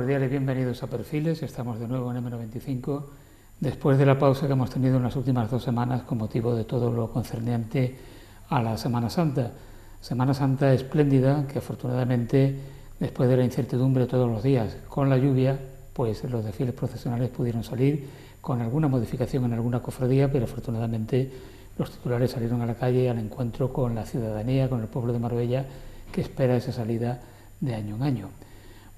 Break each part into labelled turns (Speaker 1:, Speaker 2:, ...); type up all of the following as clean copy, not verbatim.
Speaker 1: cordiales bienvenidos a Perfiles. Estamos de nuevo en M95 después de la pausa que hemos tenido en las últimas 2 semanas con motivo de todo lo concerniente a la Semana Santa. Semana Santa espléndida que afortunadamente, después de la incertidumbre todos los días con la lluvia, pues los desfiles procesionales pudieron salir con alguna modificación en alguna cofradía, pero afortunadamente los titulares salieron a la calle al encuentro con la ciudadanía, con el pueblo de Marbella, que espera esa salida de año en año.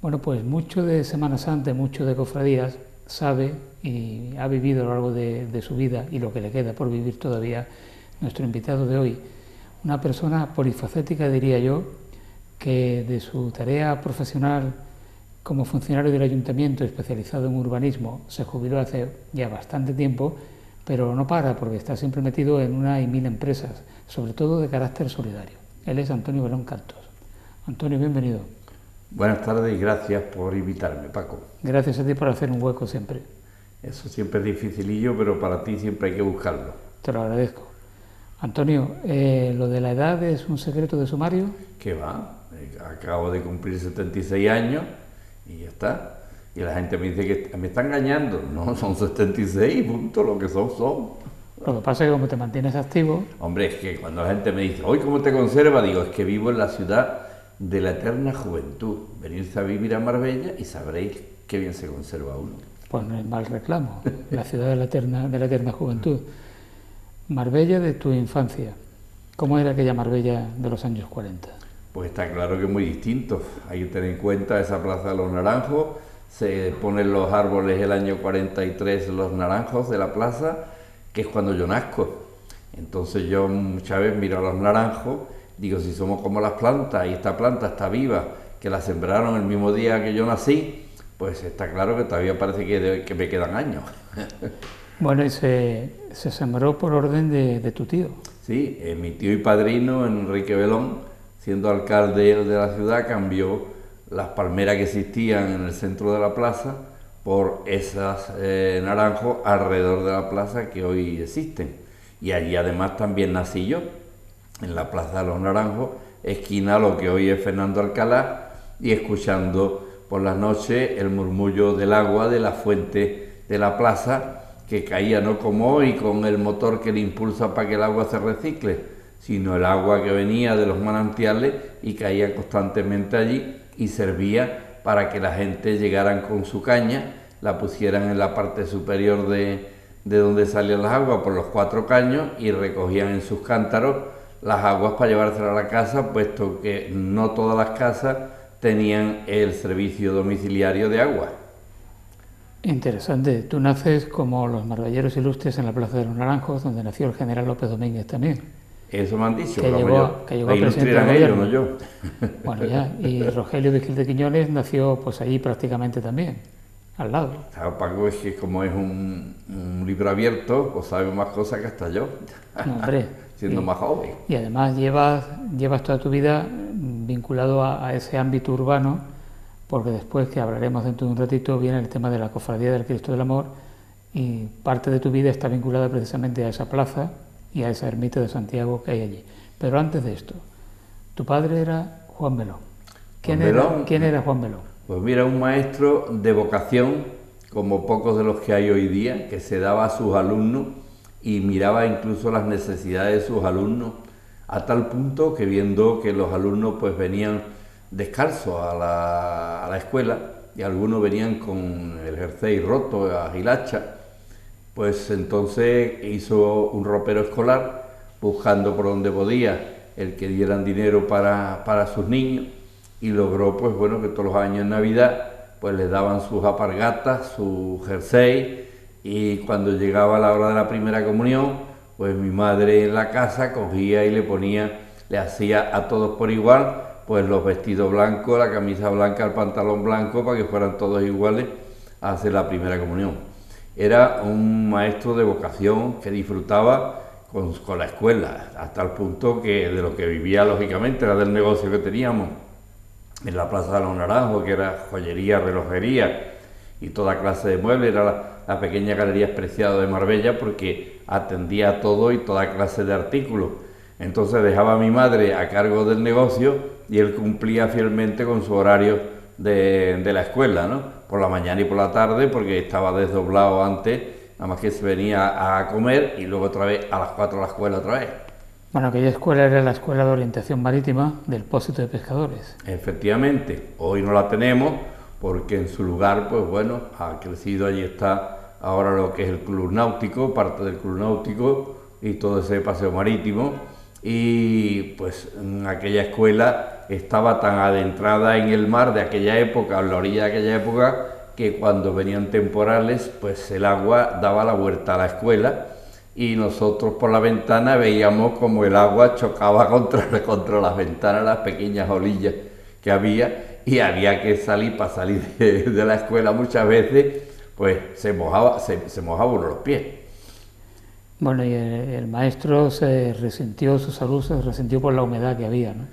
Speaker 1: Bueno, pues mucho de Semana Santa, mucho de cofradías, sabe y ha vivido a lo largo de su vida y lo que le queda por vivir todavía nuestro invitado de hoy. Una persona polifacética, diría yo, que de su tarea profesional como funcionario del ayuntamiento especializado en urbanismo se jubiló hace ya bastante tiempo, pero no para porque está siempre metido en una y mil empresas, sobre todo de carácter solidario. Él es Antonio Belón Cantos. Antonio, bienvenido.
Speaker 2: Buenas tardes y gracias por invitarme, Paco.
Speaker 1: Gracias a ti por hacer un hueco siempre.
Speaker 2: Eso siempre es dificilillo, pero para ti siempre hay que buscarlo.
Speaker 1: Te lo agradezco. Antonio, ¿lo de la edad es un secreto de sumario?
Speaker 2: ¿Qué va? Acabo de cumplir 76 años y ya está. Y la gente me dice que me está engañando. No, son 76, punto, lo que son.
Speaker 1: Lo que pasa es que como te mantienes activo...
Speaker 2: Hombre, es que cuando la gente me dice, ¿hoy cómo te conserva? Digo, es que vivo en la ciudad de la eterna juventud. Venirse a vivir a Marbella y sabréis qué bien se conserva uno.
Speaker 1: Pues no es mal reclamo, la ciudad de la eterna juventud. Marbella de tu infancia, ¿cómo era aquella Marbella de los años 40?
Speaker 2: Pues está claro que es muy distinto. Hay que tener en cuenta esa Plaza de los Naranjos. Se ponen los árboles el año 43, los naranjos de la plaza, que es cuando yo nazco. Entonces yo muchas veces miro a los naranjos, digo, si somos como las plantas y esta planta está viva, que la sembraron el mismo día que yo nací, pues está claro que todavía parece que me quedan años.
Speaker 1: Bueno, y se sembró por orden de tu tío.
Speaker 2: Sí, mi tío y padrino, Enrique Belón, siendo alcalde de la ciudad, cambió las palmeras que existían en el centro de la plaza por esas naranjos alrededor de la plaza que hoy existen. Y allí además también nací yo, en la Plaza de los Naranjos, esquina lo que hoy es Fernando Alcalá, y escuchando por las noches el murmullo del agua de la fuente de la plaza, que caía no como hoy con el motor que le impulsa para que el agua se recicle, sino el agua que venía de los manantiales y caía constantemente allí y servía para que la gente llegaran con su caña, la pusieran en la parte superior de donde salían las aguas por los 4 caños y recogían en sus cántaros las aguas para llevárselas a la casa, puesto que no todas las casas tenían el servicio domiciliario de agua.
Speaker 1: Interesante. Tú naces como los marballeros ilustres en la Plaza de los Naranjos, donde nació el general López Domínguez también.
Speaker 2: Eso me han dicho.
Speaker 1: Que llegó a presidente del
Speaker 2: gobierno.
Speaker 1: No yo. Bueno, ya. Y Rogelio Vigil de Quiñones nació pues allí prácticamente también, al lado.
Speaker 2: Claro, Paco, es que como es un libro abierto, pues sabe más cosas que hasta yo.
Speaker 1: No, hombre.
Speaker 2: Siendo más joven.
Speaker 1: Y además llevas toda tu vida vinculado a ese ámbito urbano, porque después, que hablaremos dentro de un ratito, viene el tema de la Cofradía del Cristo del Amor, y parte de tu vida está vinculada precisamente a esa plaza y a esa ermita de Santiago que hay allí. Pero antes de esto, tu padre era Juan Belón. ¿Quién era Juan Belón?
Speaker 2: Pues mira, un maestro de vocación, como pocos de los que hay hoy día, que se daba a sus alumnos y miraba incluso las necesidades de sus alumnos, a tal punto que viendo que los alumnos pues venían descalzos a la escuela y algunos venían con el jersey roto, a hilacha, pues entonces hizo un ropero escolar buscando por donde podía el que dieran dinero para sus niños, y logró pues bueno que todos los años en Navidad pues les daban sus alpargatas, su jersey, y cuando llegaba la hora de la primera comunión, pues mi madre en la casa cogía y le hacía a todos por igual, pues los vestidos blancos, la camisa blanca, el pantalón blanco, para que fueran todos iguales a hacer la primera comunión. Era un maestro de vocación que disfrutaba con la escuela, hasta el punto que de lo que vivía lógicamente era del negocio que teníamos en la Plaza de los Naranjos, que era joyería, relojería y toda clase de muebles. Era la pequeña galería Preciado de Marbella, porque atendía a todo y toda clase de artículos. Entonces dejaba a mi madre a cargo del negocio y él cumplía fielmente con su horario de la escuela, ¿no? Por la mañana y por la tarde, porque estaba desdoblado antes, nada más que se venía a comer y luego otra vez a las 4 a la escuela otra vez.
Speaker 1: Bueno, aquella escuela era la Escuela de Orientación Marítima del Pósito de Pescadores.
Speaker 2: Efectivamente, hoy no la tenemos porque en su lugar, pues bueno, ha crecido, allí está ahora lo que es el Club Náutico, parte del Club Náutico y todo ese paseo marítimo, y pues en aquella escuela estaba tan adentrada en el mar de aquella época, en la orilla de aquella época, que cuando venían temporales, pues el agua daba la vuelta a la escuela y nosotros por la ventana veíamos como el agua chocaba contra las ventanas, las pequeñas olillas que había, y había que salir, para salir de la escuela muchas veces, pues se mojaba uno los pies.
Speaker 1: Bueno, y el maestro se resintió, su salud se resintió por la humedad que había, ¿no?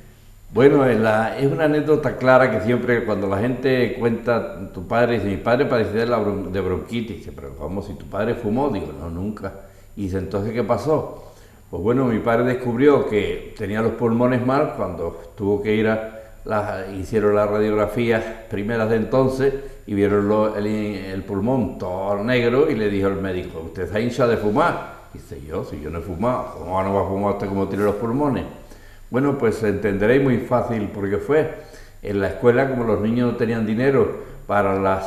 Speaker 2: Bueno, es una anécdota clara que siempre cuando la gente cuenta, tu padre dice, mi padre padecía de bronquitis, dice, pero ¿cómo si tu padre fumó? Digo, no, nunca. Y dice, ¿entonces qué pasó? Pues bueno, mi padre descubrió que tenía los pulmones mal cuando tuvo que ir hicieron las radiografías primeras de entonces y vieron el pulmón todo negro y le dijo el médico, ¿usted está hinchado de fumar? Dice, si yo no he fumado, ¿cómo no va a fumar usted como tiene los pulmones? Bueno, pues entenderéis muy fácil por qué fue. En la escuela, como los niños no tenían dinero para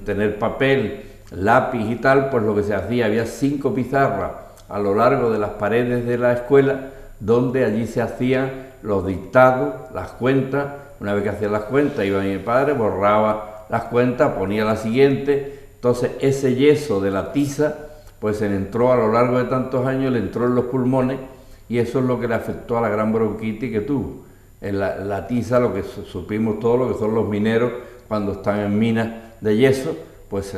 Speaker 2: tener papel, lápiz y tal, pues lo que se hacía, había 5 pizarras a lo largo de las paredes de la escuela, donde allí se hacían los dictados, las cuentas. Una vez que hacían las cuentas, iba mi padre, borraba las cuentas, ponía la siguiente. Entonces ese yeso de la tiza, pues se le entró a lo largo de tantos años, le entró en los pulmones, y eso es lo que le afectó a la gran bronquitis que tuvo. En la tiza, lo que supimos todos, lo que son los mineros, cuando están en minas de yeso, pues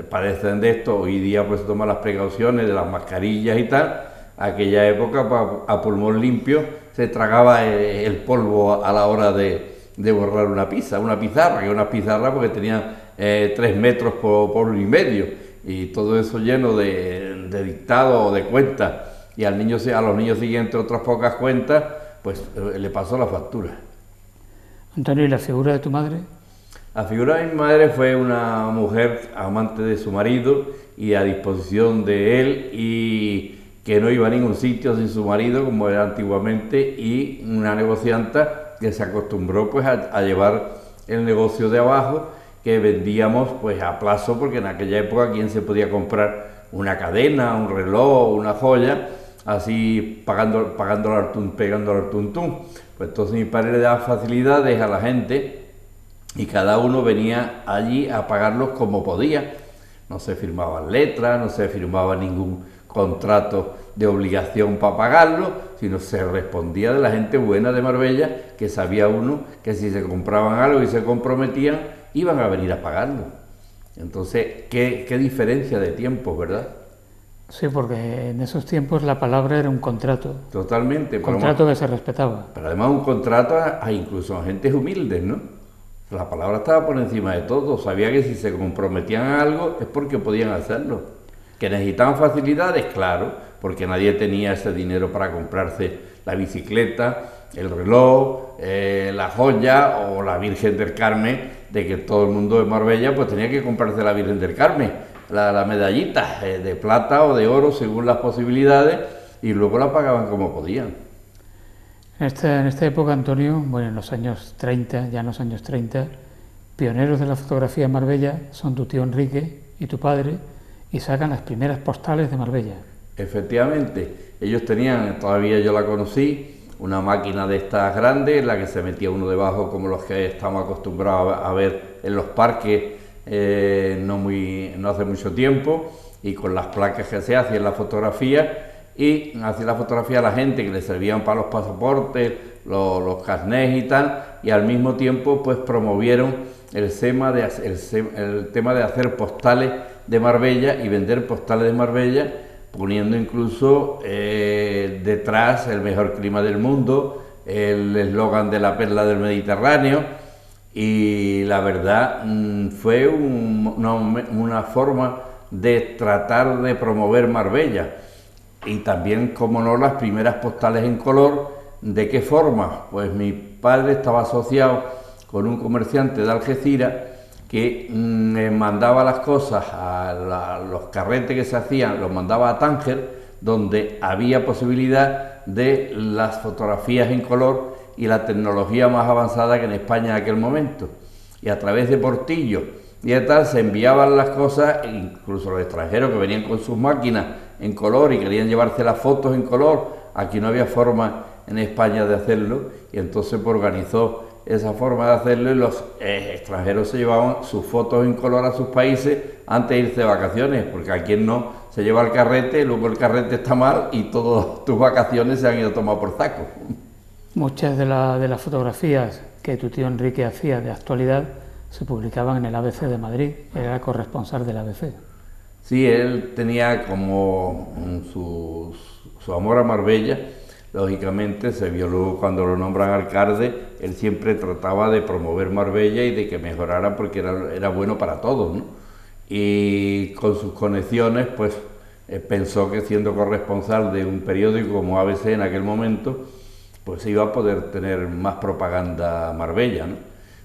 Speaker 2: padecen de esto. Hoy día pues se toman las precauciones de las mascarillas y tal. Aquella época, a pulmón limpio, se tragaba el polvo a la hora de borrar una pizarra, que una pizarra porque tenía 3 metros por 1,5, y todo eso lleno de dictados o de cuentas, y a los niños siguientes otras pocas cuentas, pues le pasó la factura.
Speaker 1: Antonio, ¿y la figura de tu madre?
Speaker 2: La figura de mi madre fue una mujer amante de su marido y a disposición de él, y que no iba a ningún sitio sin su marido como era antiguamente, y una negocianta que se acostumbró pues a llevar el negocio de abajo, que vendíamos pues a plazo, porque en aquella época quién se podía comprar una cadena, un reloj, una joya, así pegando al tuntún. Pues entonces mi padre le daba facilidades a la gente y cada uno venía allí a pagarlos como podía. No se firmaban letras, no se firmaba ningún contrato de obligación para pagarlo, sino se respondía de la gente buena de Marbella, que sabía uno que si se compraban algo y se comprometían, iban a venir a pagarlo. Entonces, qué diferencia de tiempos, ¿verdad?
Speaker 1: Sí, porque en esos tiempos la palabra era un contrato.
Speaker 2: Totalmente.
Speaker 1: Un contrato que se respetaba.
Speaker 2: Pero además un contrato incluso a gentes humildes, ¿no? La palabra estaba por encima de todo. Sabía que si se comprometían a algo es porque podían hacerlo. Que necesitaban facilidades, claro, porque nadie tenía ese dinero para comprarse la bicicleta, el reloj, la joya o la Virgen del Carmen, de que todo el mundo de Marbella pues tenía que comprarse la Virgen del Carmen, la medallita de plata o de oro según las posibilidades, y luego la pagaban como podían.
Speaker 1: En esta época, Antonio, bueno, en los años 30, ya en los años 30, pioneros de la fotografía en Marbella son tu tío Enrique y tu padre, y sacan las primeras postales de Marbella.
Speaker 2: Efectivamente, ellos tenían, todavía yo la conocí, una máquina de estas grandes en la que se metía uno debajo, como los que estamos acostumbrados a ver en los parques no hace mucho tiempo, y con las placas que se hacían la fotografía, y hacía la fotografía a la gente que le servían para los pasaportes, los carnés y tal, y al mismo tiempo pues promovieron el tema de hacer postales de Marbella y vender postales de Marbella, poniendo incluso detrás el mejor clima del mundo, el eslogan de la perla del Mediterráneo, y la verdad fue una forma de tratar de promover Marbella. Y también, como no, las primeras postales en color. ¿De qué forma? Pues mi padre estaba asociado con un comerciante de Algeciras que mandaba las cosas los carretes que se hacían, los mandaba a Tánger, donde había posibilidad de las fotografías en color y la tecnología más avanzada que en España en aquel momento. Y a través de Portillo y de tal se enviaban las cosas, incluso los extranjeros que venían con sus máquinas en color y querían llevarse las fotos en color. Aquí no había forma en España de hacerlo, y entonces pues, organizó esa forma de hacerlo, y los extranjeros se llevaban sus fotos en color a sus países antes de irse de vacaciones, porque a quien no se lleva el carrete, luego el carrete está mal y todas tus vacaciones se han ido a tomar por saco.
Speaker 1: Muchas de las fotografías que tu tío Enrique hacía de actualidad se publicaban en el ABC de Madrid, era corresponsal del ABC.
Speaker 2: Sí, él tenía como su amor a Marbella. Lógicamente se vio luego cuando lo nombran alcalde, él siempre trataba de promover Marbella y de que mejorara porque era bueno para todos, ¿no? Y con sus conexiones, pues pensó que siendo corresponsal de un periódico como ABC en aquel momento, pues iba a poder tener más propaganda Marbella, ¿no?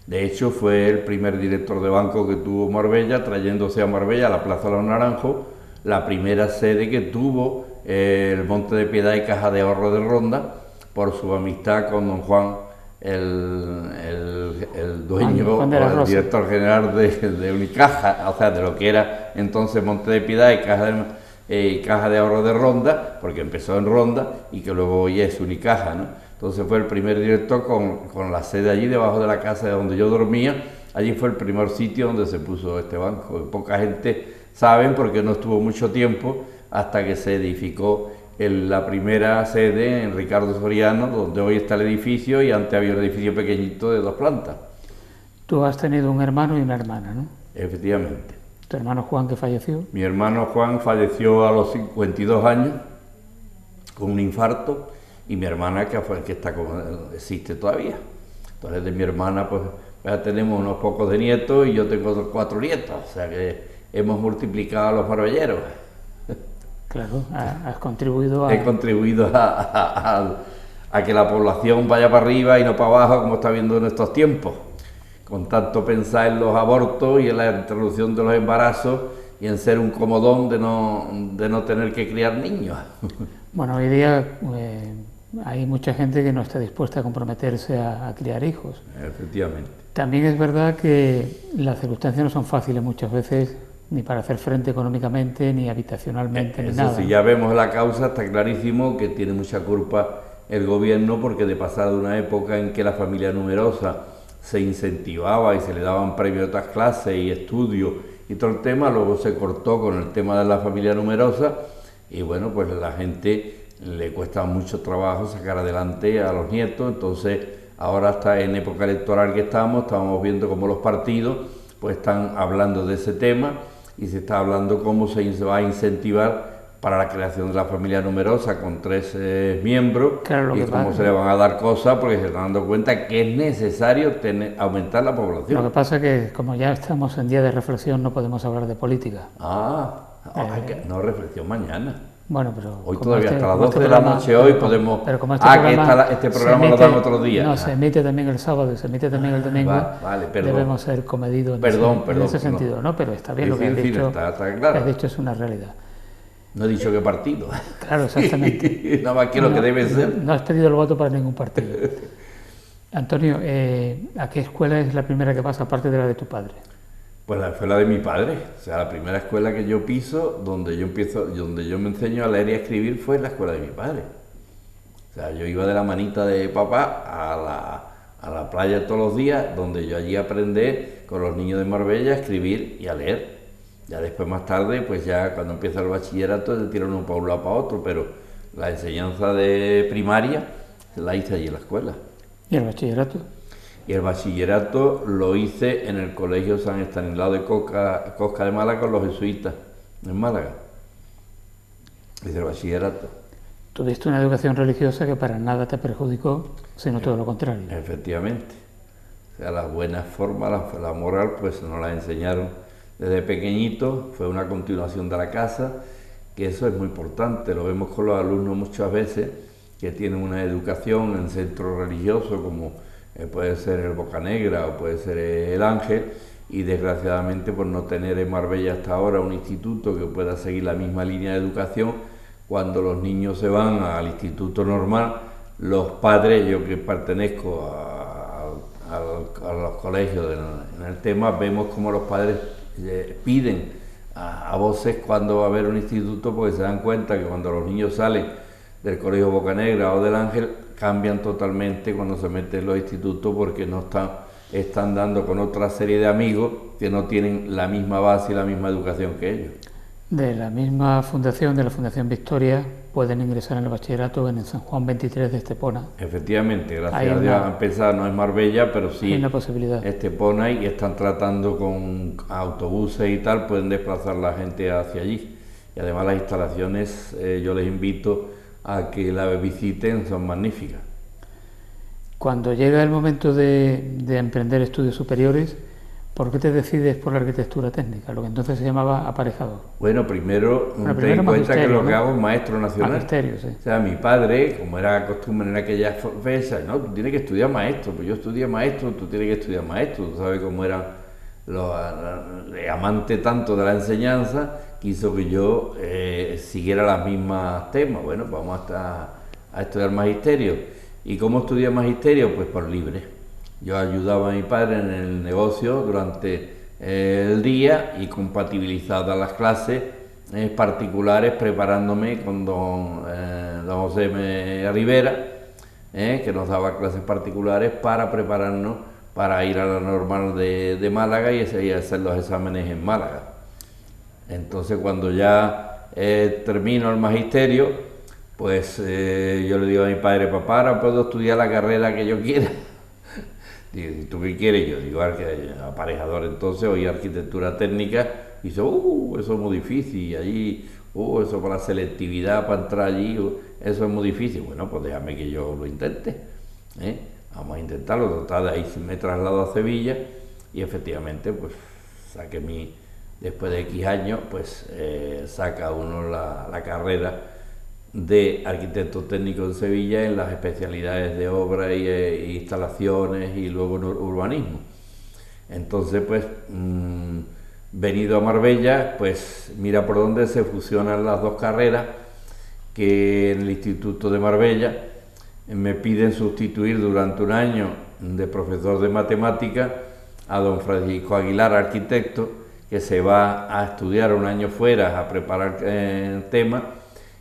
Speaker 2: De hecho, fue el primer director de banco que tuvo Marbella, trayéndose a Marbella a la Plaza de los Naranjos, la primera sede que tuvo el Monte de Piedad y Caja de Ahorro de Ronda, por su amistad con don Juan, el dueño o el director general de Unicaja, o sea, de lo que era entonces Monte de Piedad y Caja de Ahorro de Ronda, porque empezó en Ronda y que luego hoy es Unicaja, ¿no? Entonces fue el primer director con la sede allí debajo de la casa de donde yo dormía. Allí fue el primer sitio donde se puso este banco. Y poca gente sabe porque no estuvo mucho tiempo hasta que se edificó la primera sede en Ricardo Soriano, donde hoy está el edificio, y antes había un edificio pequeñito de 2 plantas.
Speaker 1: Tú has tenido un hermano y una hermana, ¿no?
Speaker 2: Efectivamente.
Speaker 1: ¿Tu hermano Juan que falleció?
Speaker 2: Mi hermano Juan falleció a los 52 años con un infarto, y mi hermana que existe todavía. Entonces de mi hermana pues ya tenemos unos pocos de nietos y yo tengo 4 nietos, o sea que hemos multiplicado a los marbelleros.
Speaker 1: Claro, has contribuido a...
Speaker 2: He contribuido a que la población vaya para arriba y no para abajo, como está viendo en estos tiempos, con tanto pensar en los abortos y en la interrupción de los embarazos y en ser un comodón de no tener que criar niños.
Speaker 1: Bueno, hoy día hay mucha gente que no está dispuesta a comprometerse a criar hijos.
Speaker 2: Efectivamente.
Speaker 1: También es verdad que las circunstancias no son fáciles muchas veces, ni para hacer frente económicamente, ni habitacionalmente, ni nada.
Speaker 2: Si ya vemos la causa, está clarísimo que tiene mucha culpa el gobierno, porque de pasar de una época en que la familia numerosa se incentivaba y se le daban premios de otras clases y estudios y todo el tema, luego se cortó con el tema de la familia numerosa y bueno, pues a la gente le cuesta mucho trabajo sacar adelante a los nietos. Entonces ahora está en época electoral que estamos viendo cómo los partidos pues están hablando de ese tema y se está hablando cómo se va a incentivar para la creación de la familia numerosa con 3 miembros, claro, y cómo se le van a dar cosas, porque se están dando cuenta que es necesario aumentar la población.
Speaker 1: Lo que pasa es que como ya estamos en día de reflexión no podemos hablar de política.
Speaker 2: No, reflexión mañana.
Speaker 1: Bueno, pero
Speaker 2: hoy todavía hasta las 12 de la noche hoy podemos...
Speaker 1: Pero como
Speaker 2: este programa lo dan otro día.
Speaker 1: No, se emite también el sábado y se emite también el domingo.
Speaker 2: Vale, perdón.
Speaker 1: Debemos ser comedidos en ese sentido, ¿no? Pero está bien lo que has dicho.
Speaker 2: Está claro.
Speaker 1: Lo que has dicho es una realidad.
Speaker 2: No he dicho qué partido.
Speaker 1: Claro, exactamente.
Speaker 2: Nada más que lo que debe ser.
Speaker 1: No has pedido el voto para ningún partido. Antonio, ¿a qué escuela es la primera que vas aparte de la de tu padre?
Speaker 2: Pues la escuela de mi padre, o sea, la primera escuela que yo piso, donde yo me enseño a leer y a escribir, fue la escuela de mi padre. O sea, yo iba de la manita de papá a la playa todos los días, donde yo allí aprendí con los niños de Marbella a escribir y a leer. Ya después, más tarde, pues ya cuando empieza el bachillerato, se tiran uno para un lado para otro, pero la enseñanza de primaria la hice allí en la escuela.
Speaker 1: ¿Y el bachillerato?
Speaker 2: Y el bachillerato lo hice en el Colegio San Estanislao de Cosca de Málaga con los jesuitas, en Málaga. Hice el bachillerato.
Speaker 1: Tuviste una educación religiosa que para nada te perjudicó, sino todo lo contrario.
Speaker 2: Efectivamente. O sea, las buenas formas, la moral, pues nos las enseñaron desde pequeñito, fue una continuación de la casa, que eso es muy importante, lo vemos con los alumnos muchas veces, que tienen una educación en centros religiosos como puede ser el Bocanegra o puede ser el Ángel, y desgraciadamente por no tener en Marbella hasta ahora un instituto que pueda seguir la misma línea de educación, cuando los niños se van al instituto normal, los padres, yo que pertenezco a los colegios en el tema, vemos como los padres piden a voces cuando va a haber un instituto, porque se dan cuenta que cuando los niños salen del colegio Bocanegra o del Ángel, cambian totalmente cuando se meten en los institutos, porque no están dando con otra serie de amigos que no tienen la misma base y la misma educación que ellos.
Speaker 1: De la misma fundación, de la Fundación Victoria, pueden ingresar en el bachillerato en el San Juan 23 de Estepona.
Speaker 2: Efectivamente, gracias a Dios a empezar, no es Marbella, pero sí
Speaker 1: hay una posibilidad.
Speaker 2: Estepona, y están tratando con autobuses y tal, pueden desplazar la gente hacia allí. Y además las instalaciones, yo les invito a que la visiten, son magníficas.
Speaker 1: Cuando llega el momento de emprender estudios superiores, ¿por qué te decides por la arquitectura técnica, lo que entonces se llamaba aparejador?
Speaker 2: Bueno, primero ten en cuenta que lo que hago es maestro nacional.
Speaker 1: Magisterio, sí.
Speaker 2: O sea, mi padre, como era costumbre en aquellas fechas, no, tú tienes que estudiar maestro, pues yo estudié maestro, tú tienes que estudiar maestro, tú sabes cómo eran los amantes tanto de la enseñanza, quiso que yo siguiera las mismas temas. Bueno, vamos a estudiar magisterio. ¿Y cómo estudié magisterio? Pues por libre. Yo ayudaba a mi padre en el negocio durante el día y compatibilizaba las clases particulares, preparándome con don José M. Rivera, que nos daba clases particulares para prepararnos para ir a la normal de Málaga y hacer los exámenes en Málaga. Entonces, cuando ya termino el magisterio, pues yo le digo a mi padre: papá, ahora puedo estudiar la carrera que yo quiera. Digo, ¿y tú qué quieres? Yo digo, aparejador. Entonces oí arquitectura técnica y dice, eso es muy difícil, y allí, eso para la selectividad, para entrar allí, eso es muy difícil. Bueno, pues déjame que yo lo intente, vamos a intentarlo. Total, de ahí me traslado a Sevilla y efectivamente, pues saqué después de X años, pues saca uno la carrera de arquitecto técnico en Sevilla en las especialidades de obra e instalaciones y luego en urbanismo. Entonces, pues, venido a Marbella, pues mira por dónde se fusionan las dos carreras, que en el Instituto de Marbella me piden sustituir durante un año de profesor de matemáticas a don Francisco Aguilar, arquitecto, que se va a estudiar un año fuera a preparar el tema,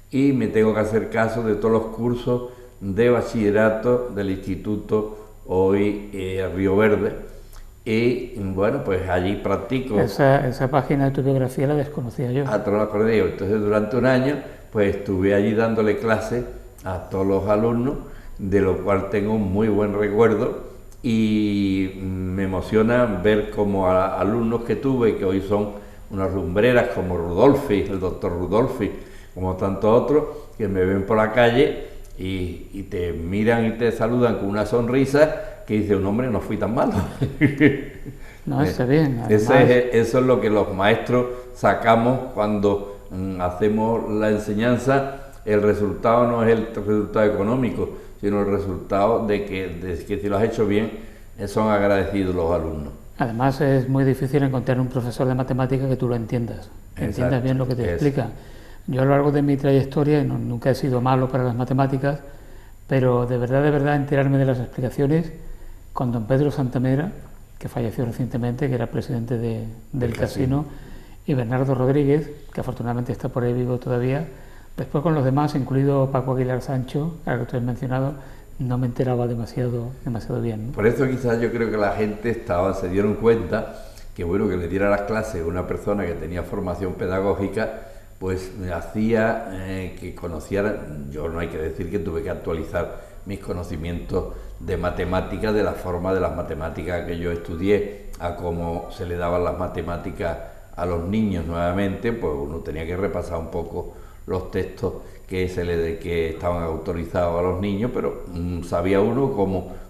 Speaker 2: y me tengo que hacer caso de todos los cursos de bachillerato del instituto hoy Río Verde, y bueno, pues allí practico.
Speaker 1: Esa página de tu biografía la desconocía yo.
Speaker 2: Entonces durante un año pues estuve allí dándole clases a todos los alumnos, de lo cual tengo un muy buen recuerdo, y me emociona ver como a alumnos que tuve, que hoy son unas lumbreras, como Rudolfi, el doctor Rudolfi, como tantos otros, que me ven por la calle y te miran y te saludan con una sonrisa que dice, un hombre, no fui tan malo.
Speaker 1: No, está bien.
Speaker 2: Eso es lo que los maestros sacamos cuando hacemos la enseñanza. El resultado no es el resultado económico, sino el resultado de que si lo has hecho bien, son agradecidos los alumnos.
Speaker 1: Además, es muy difícil encontrar un profesor de matemáticas que tú lo entiendas, que entiendas bien lo que te explica. Yo a lo largo de mi trayectoria nunca he sido malo para las matemáticas, pero de verdad enterarme de las explicaciones con don Pedro Santamera, que falleció recientemente, que era presidente del casino, y Bernardo Rodríguez, que afortunadamente está por ahí vivo todavía. Después con los demás, incluido Paco Aguilar Sancho, al que tú has mencionado, no me enteraba demasiado bien, ¿no?
Speaker 2: Por eso quizás yo creo que la gente se dieron cuenta que bueno, que le diera las clases a una persona que tenía formación pedagógica, pues me hacía que conociera. Yo no hay que decir que tuve que actualizar mis conocimientos de matemáticas, de la forma de las matemáticas que yo estudié, a cómo se le daban las matemáticas a los niños nuevamente, pues uno tenía que repasar un poco los textos que estaban autorizados a los niños, pero sabía uno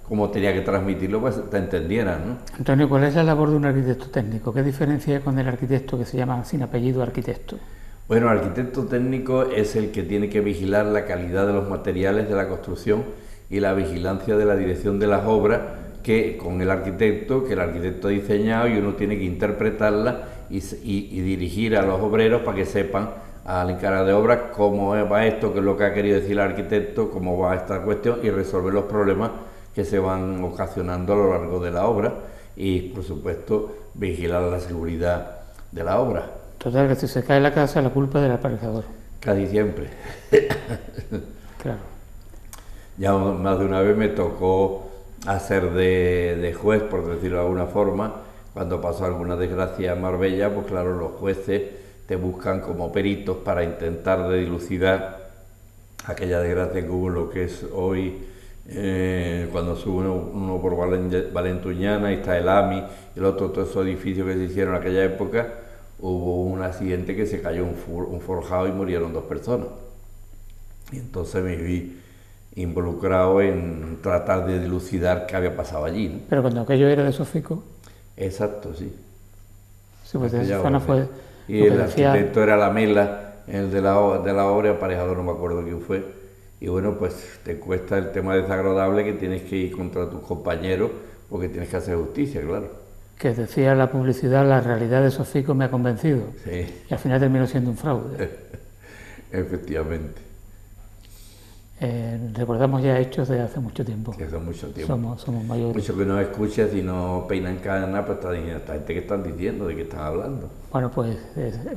Speaker 2: cómo tenía que transmitirlo para que te entendieran, ¿no?
Speaker 1: Antonio, ¿cuál es la labor de un arquitecto técnico? ¿Qué diferencia hay con el arquitecto que se llama sin apellido arquitecto?
Speaker 2: Bueno, el arquitecto técnico es el que tiene que vigilar la calidad de los materiales de la construcción y la vigilancia de la dirección de las obras, que con el arquitecto, que el arquitecto ha diseñado y uno tiene que interpretarla y dirigir a los obreros para que sepan al encargado de obras cómo va esto, qué es lo que ha querido decir el arquitecto, cómo va esta cuestión y resolver los problemas que se van ocasionando a lo largo de la obra y, por supuesto, vigilar la seguridad de la obra.
Speaker 1: Total, que si se cae la casa, la culpa es del aparejador.
Speaker 2: Casi siempre.
Speaker 1: Claro.
Speaker 2: Ya más de una vez me tocó hacer de juez, por decirlo de alguna forma, cuando pasó alguna desgracia en Marbella, pues claro, los jueces te buscan como peritos para intentar dilucidar aquella desgracia que hubo, lo que es hoy, cuando sube uno por Valentuñana y está el AMI, el otro, todos esos edificios que se hicieron en aquella época, hubo un accidente que se cayó un forjado y murieron 2 personas. Y entonces me vi involucrado en tratar de dilucidar qué había pasado allí, ¿no?
Speaker 1: Pero cuando aquello era de Sofico.
Speaker 2: Exacto, sí.
Speaker 1: Sí, pues esa zona fue.
Speaker 2: Y el arquitecto era Lamela, el de la obra, aparejador no me acuerdo quién fue. Y bueno, pues te cuesta el tema desagradable que tienes que ir contra tus compañeros porque tienes que hacer justicia, claro.
Speaker 1: Que decía la publicidad, la realidad de Sofico me ha convencido.
Speaker 2: Sí.
Speaker 1: Y al final terminó siendo un fraude.
Speaker 2: Efectivamente.
Speaker 1: Recordamos ya hechos de hace mucho tiempo.
Speaker 2: Sí, hace mucho tiempo.
Speaker 1: Somos mayores.
Speaker 2: Mucho que no escuchas y no peinan cadena, pues está diciendo, esta gente que están diciendo, de qué están hablando.
Speaker 1: Bueno, pues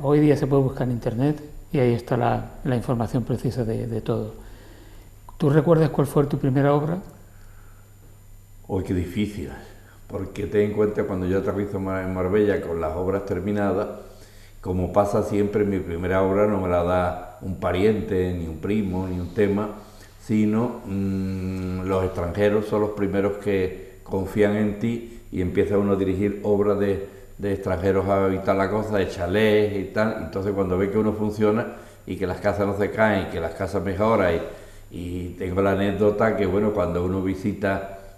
Speaker 1: hoy día se puede buscar en internet y ahí está la información precisa de todo. ¿Tú recuerdas cuál fue tu primera obra?
Speaker 2: Uy, qué difícil, porque ten en cuenta cuando yo aterrizo en Marbella con las obras terminadas, como pasa siempre, mi primera obra no me la da un pariente, ni un primo, ni un tema, sino los extranjeros son los primeros que confían en ti y empieza uno a dirigir obras de extranjeros a habitar la cosa, de chalés y tal. Entonces cuando ve que uno funciona y que las casas no se caen, y que las casas mejoran, y tengo la anécdota que bueno, cuando uno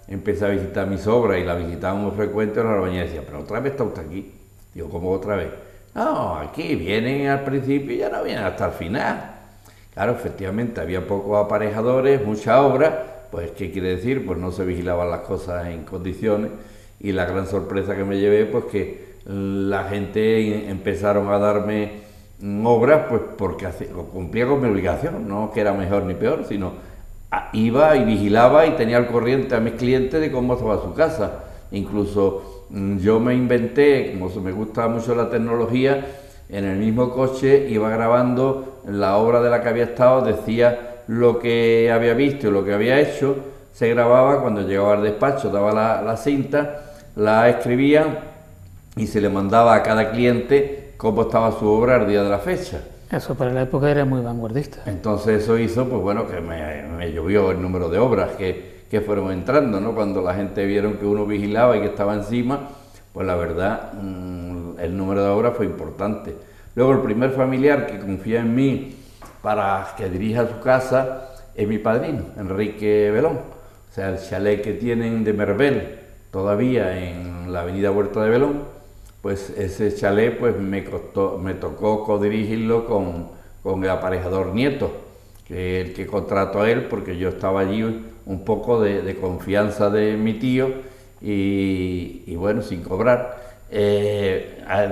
Speaker 2: empieza a visitar mis obras y la visitaba muy frecuente, la albañil decía, pero otra vez está usted aquí. Digo, ¿cómo otra vez? No, aquí vienen al principio y ya no vienen hasta el final. Claro, efectivamente, había pocos aparejadores, mucha obra, pues ¿qué quiere decir? Pues no se vigilaban las cosas en condiciones y la gran sorpresa que me llevé, pues que la gente empezaron a darme obras, pues porque cumplía con mi obligación, no que era mejor ni peor, sino iba y vigilaba y tenía al corriente a mis clientes de cómo estaba su casa. Incluso yo me inventé, como me gusta mucho la tecnología, en el mismo coche iba grabando la obra de la que había estado, decía lo que había visto y lo que había hecho, se grababa, cuando llegaba al despacho daba la cinta, la escribía y se le mandaba a cada cliente cómo estaba su obra al día de la fecha.
Speaker 1: Eso para la época era muy vanguardista.
Speaker 2: Entonces eso hizo, pues bueno, que me llovió el número de obras que fueron entrando, ¿no? Cuando la gente vieron que uno vigilaba y que estaba encima, pues la verdad, el número de obras fue importante. Luego el primer familiar que confía en mí para que dirija su casa es mi padrino, Enrique Belón. O sea, el chalet que tienen de Merbel, todavía en la avenida Huerta de Belón, pues ese chalet pues me tocó codirigirlo con el aparejador Nieto, que es el que contrató a él, porque yo estaba allí un poco de confianza de mi tío y bueno, sin cobrar.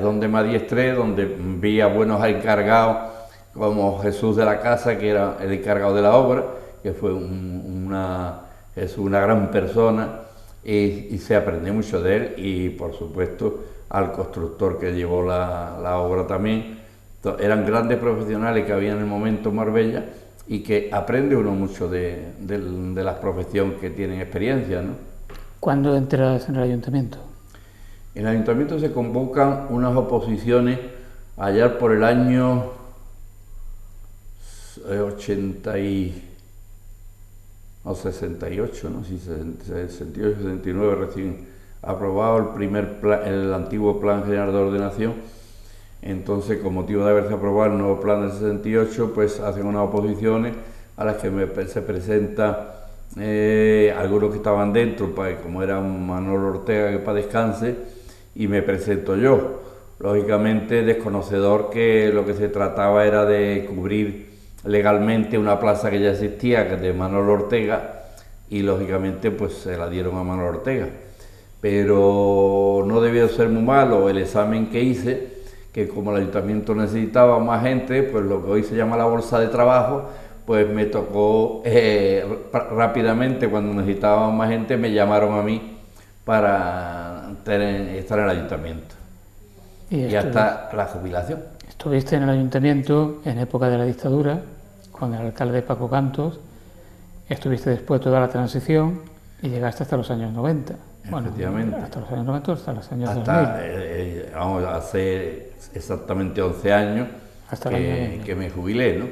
Speaker 2: Donde me adiestré, donde vi a buenos encargados como Jesús de la Casa, que era el encargado de la obra, que fue una gran persona y se aprendió mucho de él, y por supuesto al constructor que llevó la obra también. Eran grandes profesionales que había en el momento en Marbella y que aprende uno mucho de la profesión, que tienen experiencia, ¿no?
Speaker 1: ¿Cuándo entras en el ayuntamiento?
Speaker 2: En el ayuntamiento se convocan unas oposiciones allá por el año 68, ¿no? Sí, 68, 69, recién aprobado el antiguo Plan General de Ordenación. Entonces, con motivo de haberse aprobado el nuevo plan del 68, pues hacen unas oposiciones a las que se presenta algunos que estaban dentro, como era Manolo Ortega, que para descanse, y me presento yo, lógicamente desconocedor que lo que se trataba era de cubrir legalmente una plaza que ya existía, que es de Manolo Ortega, y lógicamente pues se la dieron a Manolo Ortega. pero no debió ser muy malo el examen que hice, que como el ayuntamiento necesitaba más gente, pues lo que hoy se llama la bolsa de trabajo, pues me tocó rápidamente, cuando necesitaban más gente, me llamaron a mí para estar en el ayuntamiento. Y hasta la jubilación.
Speaker 1: Estuviste en el ayuntamiento en época de la dictadura, con el alcalde Paco Cantos, estuviste después toda la transición y llegaste hasta los años 90.
Speaker 2: Efectivamente.
Speaker 1: Bueno, hasta los años 90, hasta los años
Speaker 2: hasta,
Speaker 1: 2000.
Speaker 2: Vamos, hace exactamente 11 años que me jubilé, ¿no?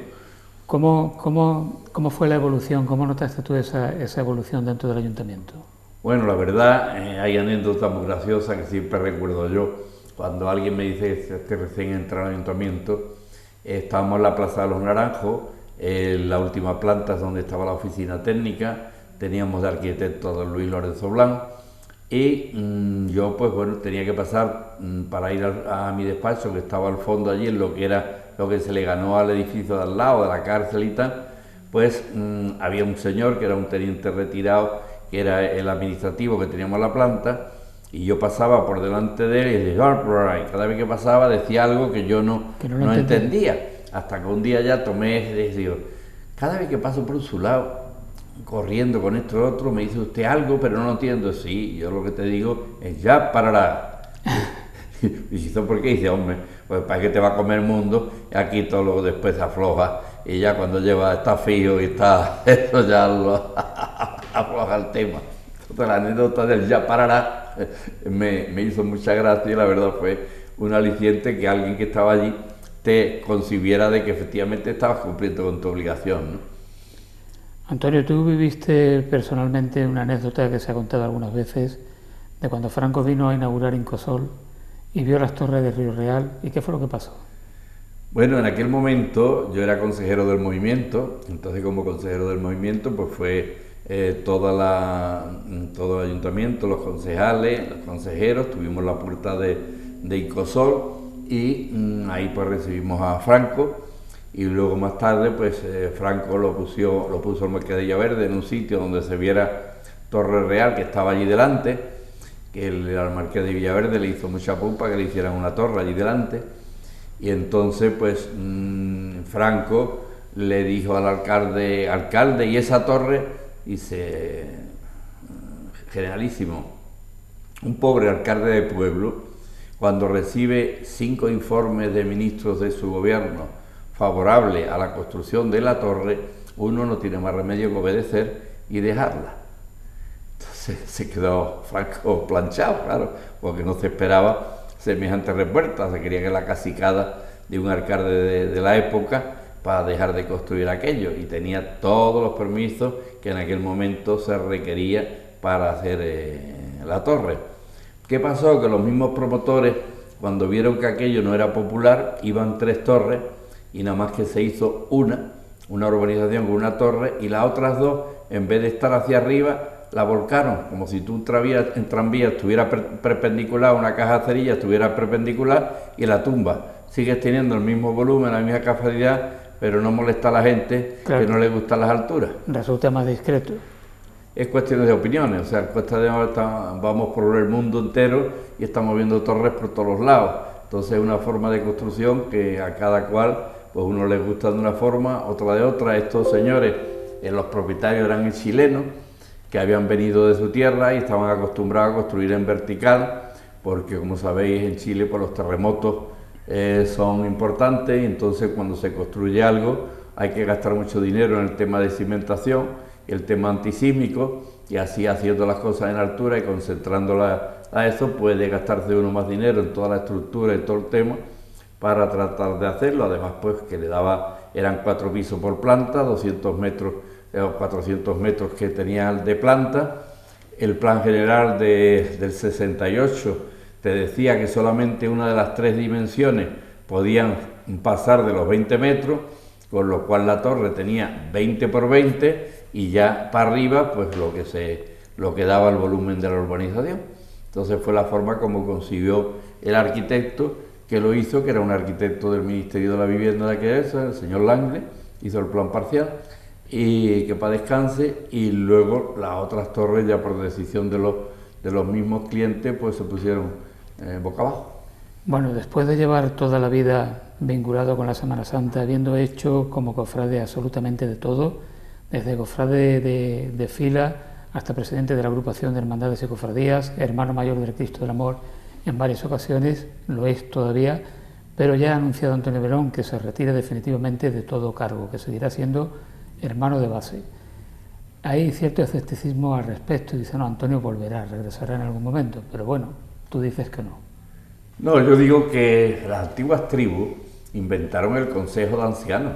Speaker 1: ¿Cómo fue la evolución? ¿Cómo notaste tú esa evolución dentro del ayuntamiento?
Speaker 2: Bueno, la verdad, hay anécdotas muy graciosas que siempre recuerdo yo. Cuando alguien me dice que recién entra al ayuntamiento, estábamos en la Plaza de los Naranjos, en la última planta es donde estaba la oficina técnica, teníamos de arquitecto a don Luis Lorenzo Blanc, y yo pues bueno, tenía que pasar para ir a mi despacho, que estaba al fondo allí, en lo que se le ganó al edificio de al lado, de la cárcel y tal. Pues había un señor que era un teniente retirado, que era el administrativo que teníamos en la planta, y yo pasaba por delante de él y decía, cada vez que pasaba decía algo que yo no entendía, hasta que un día ya tomé y decía, cada vez que paso por su lado, corriendo con esto y otro, me dice usted algo, pero no lo entiendo. Sí, yo lo que te digo es ya parará. Y dice, ¿por qué? Y dice, hombre, pues para qué te va a comer el mundo, y aquí todo lo después se afloja, y ya cuando está fijo y está, eso ya lo afloja el tema. Entonces la anécdota del ya parará me hizo mucha gracia, y la verdad fue un aliciente que alguien que estaba allí te concibiera de que efectivamente estabas cumpliendo con tu obligación, ¿no?
Speaker 1: Antonio, tú viviste personalmente una anécdota que se ha contado algunas veces de cuando Franco vino a inaugurar Incosol y vio las torres de Río Real. ¿Y qué fue lo que pasó?
Speaker 2: Bueno, en aquel momento yo era consejero del movimiento, entonces como consejero del movimiento pues fue todo el ayuntamiento, los concejales, los consejeros, tuvimos la puerta de Incosol y ahí pues recibimos a Franco, y luego más tarde pues Franco lo puso el Marqués de Villaverde en un sitio donde se viera Torre Real, que estaba allí delante, que al Marqués de Villaverde le hizo mucha pompa que le hicieran una torre allí delante, y entonces pues Franco le dijo al alcalde, y esa torre, dice, generalísimo, un pobre alcalde de pueblo, cuando recibe 5 informes de ministros de su gobierno favorable a la construcción de la torre, uno no tiene más remedio que obedecer y dejarla. Entonces se quedó Franco planchado, claro, porque no se esperaba semejante respuesta, se quería que la cacicada de un alcalde de la época para dejar de construir aquello, y tenía todos los permisos que en aquel momento se requería para hacer la torre. ¿Qué pasó? Que los mismos promotores, cuando vieron que aquello no era popular, iban 3 torres, y nada más que se hizo una urbanización con una torre, y las otras 2, en vez de estar hacia arriba, la volcaron, como si tú en tranvía estuviera perpendicular, una caja de cerillas estuviera perpendicular, y la tumba. Sigues teniendo el mismo volumen, la misma capacidad, pero no molesta a la gente, claro, que no le gustan las alturas.
Speaker 1: Resulta más discreto.
Speaker 2: Es cuestión de opiniones, o sea, vamos por el mundo entero y estamos viendo torres por todos los lados. Entonces es una forma de construcción que a cada cual, pues uno les gusta de una forma, otra de otra. Estos señores, los propietarios eran chilenos, que habían venido de su tierra y estaban acostumbrados a construir en vertical, porque como sabéis en Chile pues los terremotos son importantes, y entonces cuando se construye algo hay que gastar mucho dinero en el tema de cimentación, el tema antisísmico, y así haciendo las cosas en altura y concentrándolas a eso puede gastarse uno más dinero en toda la estructura y todo el tema para tratar de hacerlo. Además pues que eran 4 pisos por planta, 200 metros o 400 metros que tenía de planta. El plan general del 68 te decía que solamente una de las 3 dimensiones podían pasar de los 20 metros, con lo cual la torre tenía 20 por 20 y ya para arriba pues lo que daba el volumen de la urbanización. Entonces fue la forma como concibió el arquitecto que lo hizo, que era un arquitecto del Ministerio de la Vivienda de aquella, el señor Langle, hizo el plan parcial, y que para descanse, y luego las otras torres ya por decisión de de los mismos clientes pues se pusieron boca abajo.
Speaker 1: Bueno, después de llevar toda la vida vinculado con la Semana Santa, habiendo hecho como cofrade absolutamente de todo, desde cofrade de fila hasta presidente de la agrupación de hermandades y cofradías, hermano mayor del Cristo del Amor en varias ocasiones, lo es todavía, pero ya ha anunciado Antonio Verón que se retira definitivamente de todo cargo, que seguirá siendo hermano de base. Hay cierto escepticismo al respecto, dice, no, Antonio volverá, regresará en algún momento, pero bueno, tú dices que no.
Speaker 2: No, yo digo que las antiguas tribus inventaron el Consejo de Ancianos,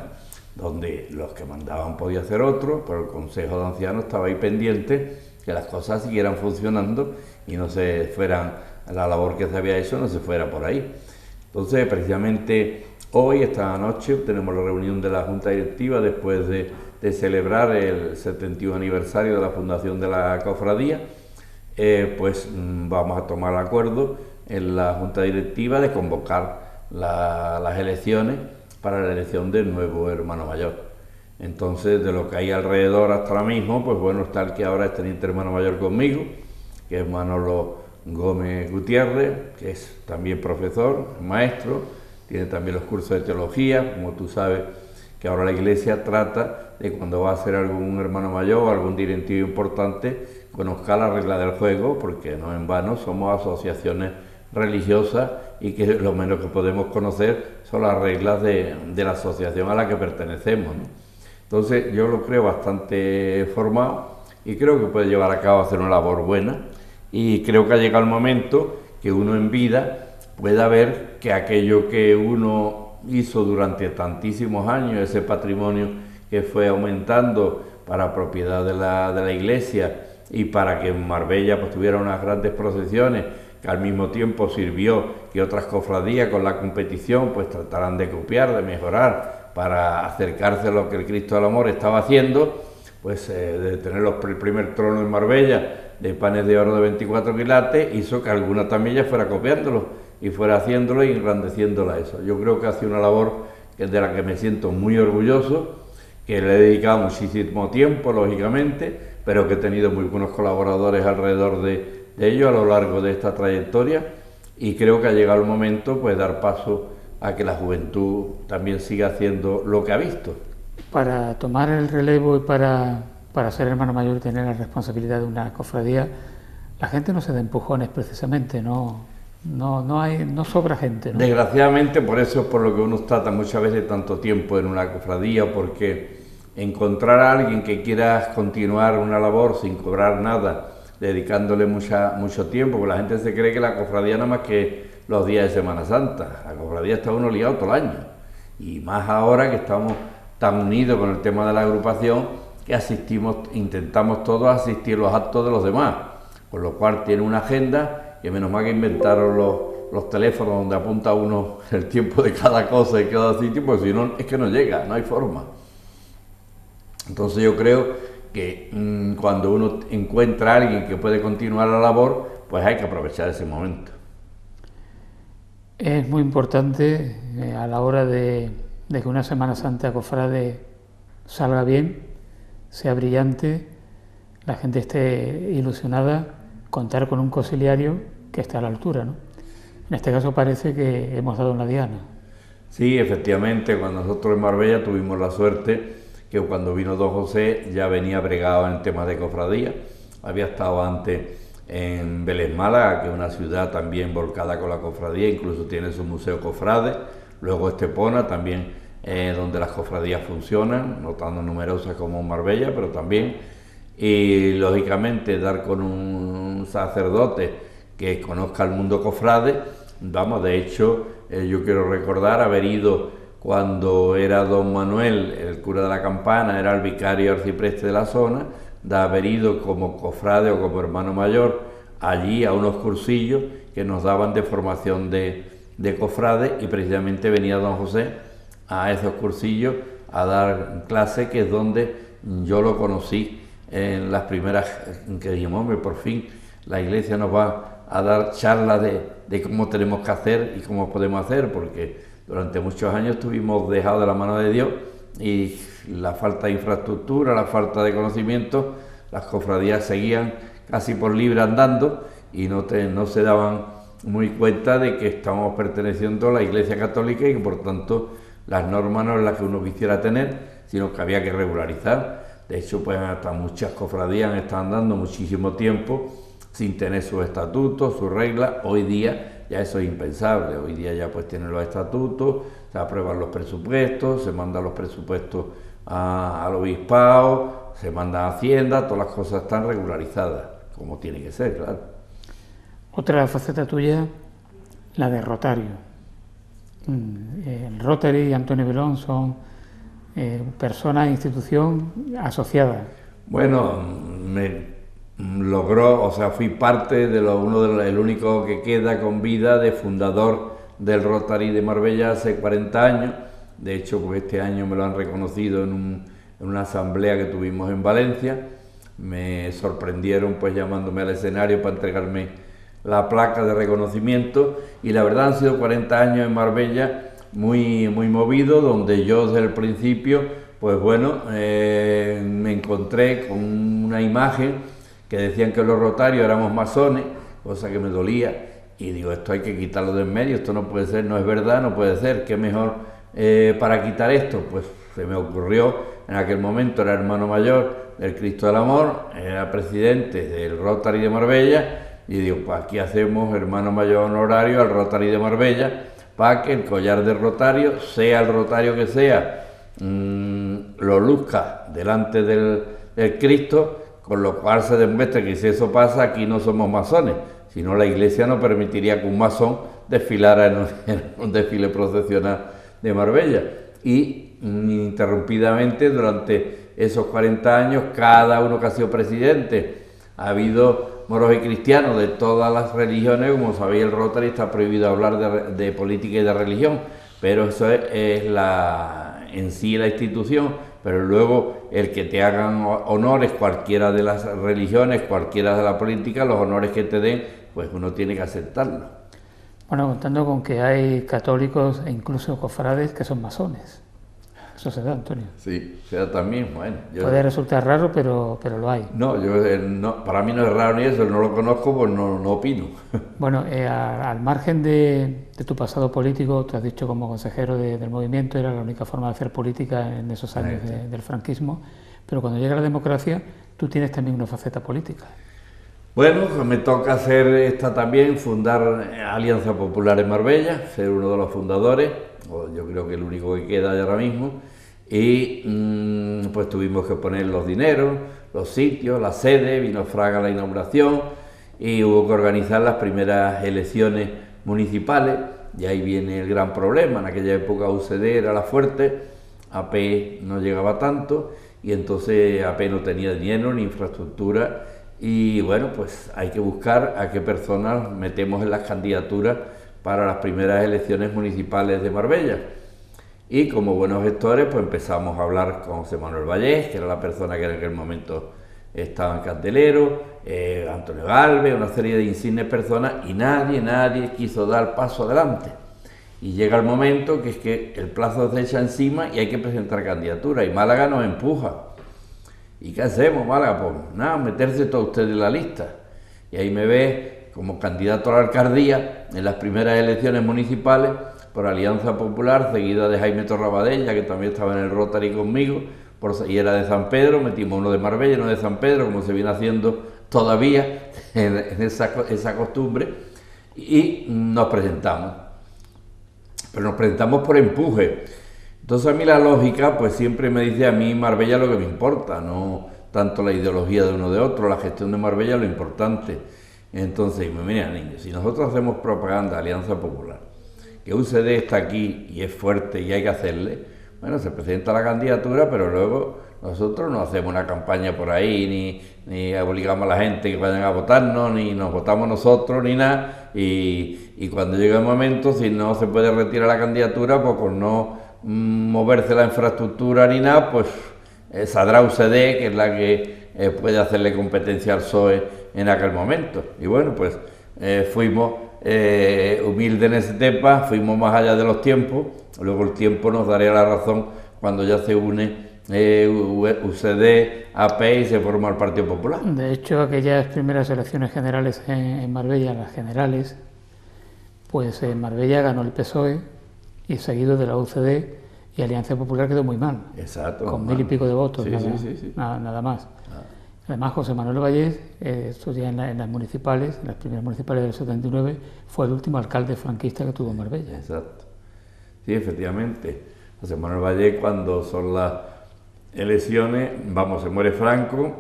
Speaker 2: donde los que mandaban podía hacer otro, pero el Consejo de Ancianos estaba ahí pendiente que las cosas siguieran funcionando y no se fueran, la labor que se había hecho no se fuera por ahí. Entonces, precisamente hoy, esta noche, tenemos la reunión de la Junta Directiva después de celebrar el 71 aniversario de la fundación de la cofradía, pues vamos a tomar acuerdo en la Junta Directiva de convocar las elecciones para la elección del nuevo hermano mayor. Entonces, de lo que hay alrededor hasta ahora mismo, pues bueno, está el que ahora es teniente hermano mayor conmigo, que es Manolo Gómez Gutiérrez, que es también profesor, maestro, tiene también los cursos de teología, como tú sabes que ahora la Iglesia trata de cuando va a ser algún hermano mayor o algún directivo importante, conozca la regla del juego, porque no en vano somos asociaciones religiosas y que lo menos que podemos conocer son las reglas de la asociación a la que pertenecemos, ¿no? Entonces yo lo creo bastante formado y creo que puede llevar a cabo hacer una labor buena, y creo que ha llegado el momento que uno en vida pueda ver que aquello que uno hizo durante tantísimos años, ese patrimonio que fue aumentando para propiedad de la Iglesia y para que en Marbella pues tuviera unas grandes procesiones, que al mismo tiempo sirvió que otras cofradías con la competición pues trataran de copiar, de mejorar, para acercarse a lo que el Cristo del Amor estaba haciendo, pues de tener el primer trono en Marbella de panes de oro de 24 quilates, hizo que alguna también ya fuera copiándolo y fuera haciéndolo y engrandeciéndolo a eso. Yo creo que hace una labor de la que me siento muy orgulloso, que le he dedicado muchísimo tiempo, lógicamente, pero que he tenido muy buenos colaboradores alrededor de ello a lo largo de esta trayectoria, y creo que ha llegado el momento pues dar paso a que la juventud también siga haciendo lo que ha visto.
Speaker 1: Para tomar el relevo y para ser hermano mayor y tener la responsabilidad de una cofradía, la gente no se da empujones precisamente, no sobra gente, ¿no?
Speaker 2: Desgraciadamente, por eso es por lo que uno trata muchas veces tanto tiempo en una cofradía, porque encontrar a alguien que quiera continuar una labor sin cobrar nada, dedicándole mucho tiempo, porque la gente se cree que la cofradía nada más que los días de Semana Santa. La cofradía está uno liado todo el año, y más ahora que estamos tan unidos con el tema de la agrupación que intentamos todos asistir a los actos de los demás, por lo cual tiene una agenda que menos mal que inventaron los teléfonos donde apunta uno el tiempo de cada cosa y cada sitio, porque si no es que no llega, no hay forma. Entonces yo creo que cuando uno encuentra a alguien que puede continuar la labor, pues hay que aprovechar ese momento.
Speaker 1: Es muy importante a la hora de que una Semana Santa cofrade salga bien, sea brillante, la gente esté ilusionada, contar con un consiliario que esté a la altura, ¿no? En este caso parece que hemos dado en la diana.
Speaker 2: Sí, efectivamente, cuando nosotros en Marbella tuvimos la suerte que cuando vino don José ya venía bregado en temas de cofradía. Había estado antes en Vélez Málaga, que es una ciudad también volcada con la cofradía, incluso tiene su museo cofrade. Luego Estepona también, donde las cofradías funcionan, no tan numerosas como en Marbella, pero también. Y lógicamente dar con un sacerdote que conozca el mundo cofrade. Vamos, de hecho, yo quiero recordar haber ido cuando era don Manuel, el cura de la Campana, era el vicario arcipreste de la zona, de haber ido como cofrade o como hermano mayor allí a unos cursillos que nos daban de formación de cofrade, y precisamente venía don José a esos cursillos a dar clase, que es donde yo lo conocí en las primeras, que dijimos, hombre, por fin la Iglesia nos va a dar charlas de cómo tenemos que hacer y cómo podemos hacer, porque durante muchos años estuvimos dejados de la mano de Dios, y la falta de infraestructura, la falta de conocimiento, las cofradías seguían casi por libre andando, y no se daban muy cuenta de que estábamos perteneciendo a la Iglesia Católica y que por tanto las normas no eran las que uno quisiera tener, sino que había que regularizar. De hecho, pues hasta muchas cofradías están dando muchísimo tiempo sin tener sus estatutos, sus reglas. Hoy día ya eso es impensable. Hoy día ya pues tienen los estatutos, se aprueban los presupuestos, se mandan los presupuestos al obispado, se manda a Hacienda, todas las cosas están regularizadas, como tiene que ser, claro.
Speaker 1: Otra faceta tuya, la de Rotario. El Rotary y Antonio Belón son persona e institución asociada.
Speaker 2: Bueno, fui parte de el único que queda con vida de fundador del Rotary de Marbella hace 40 años. De hecho, pues este año me lo han reconocido en una asamblea que tuvimos en Valencia. Me sorprendieron pues llamándome al escenario para entregarme la placa de reconocimiento, y la verdad han sido 40 años en Marbella muy movido, donde yo desde el principio pues bueno, me encontré con una imagen que decían que los rotarios éramos masones, cosa que me dolía, y digo, esto hay que quitarlo de en medio, esto no puede ser, no es verdad, no puede ser, qué mejor para quitar esto. Pues se me ocurrió, en aquel momento era hermano mayor del Cristo del Amor, era presidente del Rotary de Marbella, y digo, pues aquí hacemos hermano mayor honorario al Rotary de Marbella, para que el collar de rotario, sea el rotario que sea, lo luzca delante del Cristo, con lo cual se demuestra que si eso pasa, aquí no somos masones, sino la Iglesia no permitiría que un masón desfilara en un desfile procesional de Marbella. Y ininterrumpidamente durante esos 40 años, cada uno que ha sido presidente, ha habido moros y cristianos de todas las religiones. Como sabéis, el Rotary está prohibido hablar de política y de religión, pero eso es en sí la institución, pero luego el que te hagan honores, cualquiera de las religiones, cualquiera de la política, los honores que te den, pues uno tiene que aceptarlo.
Speaker 1: Bueno, contando con que hay católicos e incluso cofrades que son masones. Eso se da, Antonio.
Speaker 2: Sí, se da también, bueno.
Speaker 1: Puede resultar raro, pero lo hay.
Speaker 2: No, para mí no es raro ni eso, no lo conozco, pues no opino.
Speaker 1: Bueno, al margen de tu pasado político, tú has dicho como consejero del movimiento, era la única forma de hacer política en esos años del franquismo, pero cuando llega la democracia, tú tienes también una faceta política.
Speaker 2: Bueno, pues me toca hacer esta también, fundar Alianza Popular en Marbella, ser uno de los fundadores, o yo creo que el único que queda ahora mismo, y pues tuvimos que poner los dineros, los sitios, la sede, vino Fraga a la inauguración, y hubo que organizar las primeras elecciones municipales, y ahí viene el gran problema. En aquella época UCD era la fuerte, AP no llegaba tanto, y entonces AP no tenía dinero ni infraestructura, y bueno, pues hay que buscar a qué personas metemos en las candidaturas para las primeras elecciones municipales de Marbella. Y como buenos gestores, pues empezamos a hablar con José Manuel Vallés, que era la persona que en aquel momento estaba en cartelero, Antonio Galvez, una serie de insignes personas, y nadie quiso dar paso adelante. Y llega el momento que es que el plazo se echa encima y hay que presentar candidatura, y Málaga nos empuja. ¿Y qué hacemos, Málaga? Pues nada, meterse todo usted en la lista. Y ahí me ve como candidato a la alcaldía en las primeras elecciones municipales por Alianza Popular, seguida de Jaime Torrabadella, que también estaba en el Rotary conmigo, y era de San Pedro. Metimos uno de Marbella, uno de San Pedro, como se viene haciendo todavía en esa costumbre, y nos presentamos. Pero nos presentamos por empuje. Entonces a mí la lógica pues siempre me dice a mí Marbella lo que me importa, no tanto la ideología de uno de otro, la gestión de Marbella es lo importante. Entonces, mira niños, si nosotros hacemos propaganda, Alianza Popular, que UCD está aquí y es fuerte y hay que hacerle, bueno, se presenta la candidatura, pero luego nosotros no hacemos una campaña por ahí, ni obligamos a la gente que vayan a votarnos, ni nos votamos nosotros, ni nada, y cuando llega el momento, si no se puede retirar la candidatura, pues por no moverse la infraestructura ni nada, pues saldrá UCD, que es la que puede hacerle competencia al PSOE en aquel momento. Y bueno, pues fuimos humildes en ese tema, fuimos más allá de los tiempos. Luego el tiempo nos daría la razón cuando ya se une UCD, AP y se formó el Partido Popular.
Speaker 1: De hecho, aquellas primeras elecciones generales en Marbella, las generales, pues en Marbella ganó el PSOE y seguido de la UCD, y Alianza Popular quedó muy mal.
Speaker 2: Exacto.
Speaker 1: Con 1000 y pico de votos,
Speaker 2: sí,
Speaker 1: nada más. Además, José Manuel Vallés, esto ya en las municipales, en las primeras municipales del 79, fue el último alcalde franquista que tuvo Marbella.
Speaker 2: Exacto. Sí, efectivamente. José Manuel Vallés, cuando son las elecciones, se muere Franco,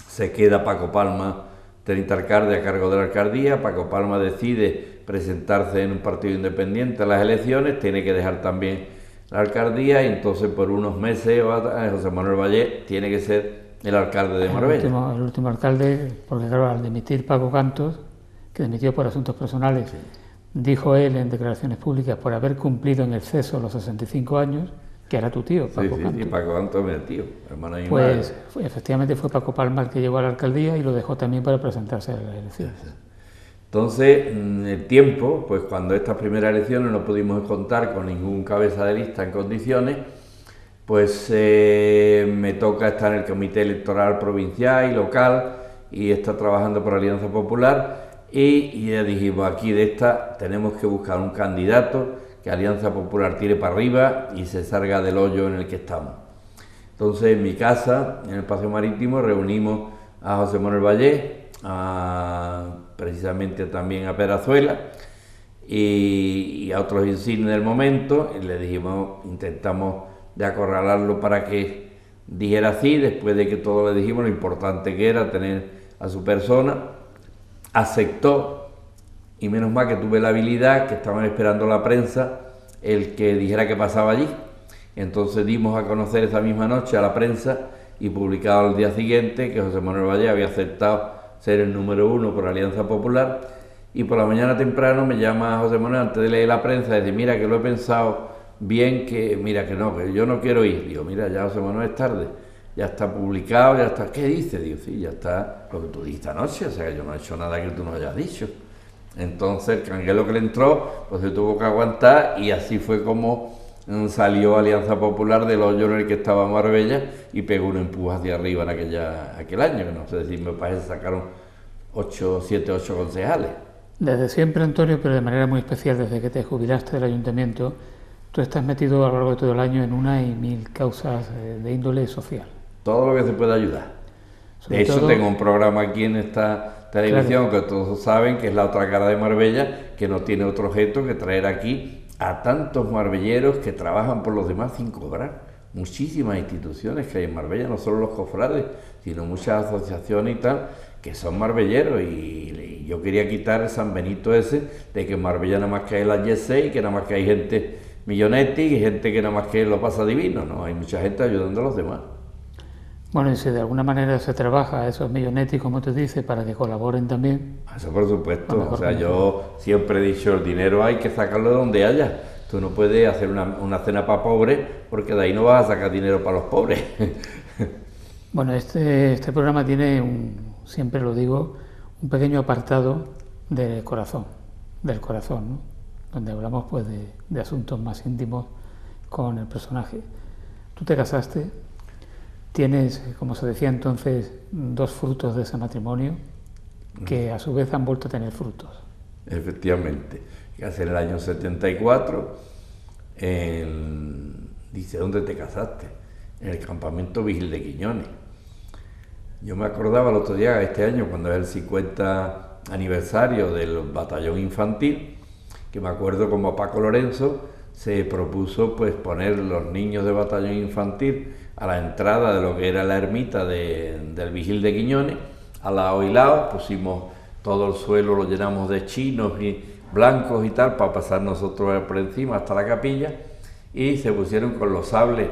Speaker 2: se queda Paco Palma, teniente alcalde, a cargo de la alcaldía. Paco Palma decide presentarse en un partido independiente a las elecciones, tiene que dejar también la alcaldía, y entonces por unos meses José Manuel Vallés tiene que ser el alcalde de Marbella.
Speaker 1: El último alcalde, porque claro, al dimitir Paco Cantos, que dimitió por asuntos personales, dijo él en declaraciones públicas, por haber cumplido en exceso los 65 años, que era tu tío, Paco Cantos.
Speaker 2: Sí, Paco Cantos es mi tío, hermano de mi
Speaker 1: pues efectivamente fue Paco Palma el que llegó a la alcaldía y lo dejó también para presentarse a las elecciones.
Speaker 2: Entonces, el tiempo, pues cuando estas primeras elecciones no pudimos contar con ningún cabeza de lista en condiciones, pues me toca estar en el comité electoral provincial y local y estar trabajando por Alianza Popular, y ya dijimos, aquí de esta tenemos que buscar un candidato que Alianza Popular tire para arriba y se salga del hoyo en el que estamos. Entonces, en mi casa, en el Paseo Marítimo, reunimos a José Manuel Vallés, precisamente también a Perazuela y a otros insignes del momento, y le dijimos, intentamos de acorralarlo para que dijera sí, después de que todos le dijimos lo importante que era tener a su persona. Aceptó, y menos mal que tuve la habilidad, que estaban esperando la prensa el que dijera qué pasaba allí. Entonces dimos a conocer esa misma noche a la prensa y publicado al día siguiente que José Manuel Vallés había aceptado ser el número 1 por Alianza Popular. Y por la mañana temprano me llama José Manuel, antes de leer la prensa, y dice, mira que lo he pensado bien, que yo no quiero ir. Digo, mira, ya José Manuel, es tarde, ya está publicado, ya está. ¿Qué dice? Digo, sí, ya está lo que tú dijiste anoche, o sea, que yo no he hecho nada que tú no hayas dicho. Entonces el canguelo que le entró, pues se tuvo que aguantar, y así fue como salió Alianza Popular del hoyo en el que estaba Marbella y pegó un empuje hacia arriba en aquel año, que no sé si me parece sacaron 7, 8 concejales.
Speaker 1: Desde siempre, Antonio, pero de manera muy especial desde que te jubilaste del ayuntamiento, tú estás metido a lo largo de todo el año en una y mil causas de índole social.
Speaker 2: Todo lo que se pueda ayudar. De hecho, tengo un programa aquí en esta televisión, claro, que todos saben que es La Otra Cara de Marbella, que no tiene otro objeto que traer aquí a tantos marbelleros que trabajan por los demás sin cobrar. Muchísimas instituciones que hay en Marbella, no solo los cofrades, sino muchas asociaciones y tal, que son marbelleros, y yo quería quitar el San Benito ese, de que en Marbella nada más que hay la Y6, y que nada más que hay gente millonetti y gente que nada más que lo pasa divino, ¿no? Hay mucha gente ayudando a los demás.
Speaker 1: Bueno, y si de alguna manera se trabaja a esos millonetti, como te dice, para que colaboren también.
Speaker 2: Eso por supuesto, o sea, yo siempre he dicho, el dinero hay que sacarlo de donde haya. Tú no puedes hacer una cena para pobres, porque de ahí no vas a sacar dinero para los pobres.
Speaker 1: Bueno, este programa tiene, siempre lo digo, un pequeño apartado del corazón, ¿no? Donde hablamos pues de asuntos más íntimos con el personaje. Tú te casaste, tienes, como se decía entonces, 2 frutos de ese matrimonio que a su vez han vuelto a tener frutos.
Speaker 2: Efectivamente, hace el año 74, dice, ¿dónde te casaste? En el campamento Vigil de Quiñones. Yo me acordaba el otro día, este año, cuando es el 50 aniversario del batallón infantil, que me acuerdo como Paco Lorenzo se propuso pues poner los niños de batallón infantil a la entrada de lo que era la ermita del Vigil de Quiñones, a lado y lado, pusimos todo el suelo, lo llenamos de chinos y blancos y tal, para pasar nosotros por encima hasta la capilla, y se pusieron con los sables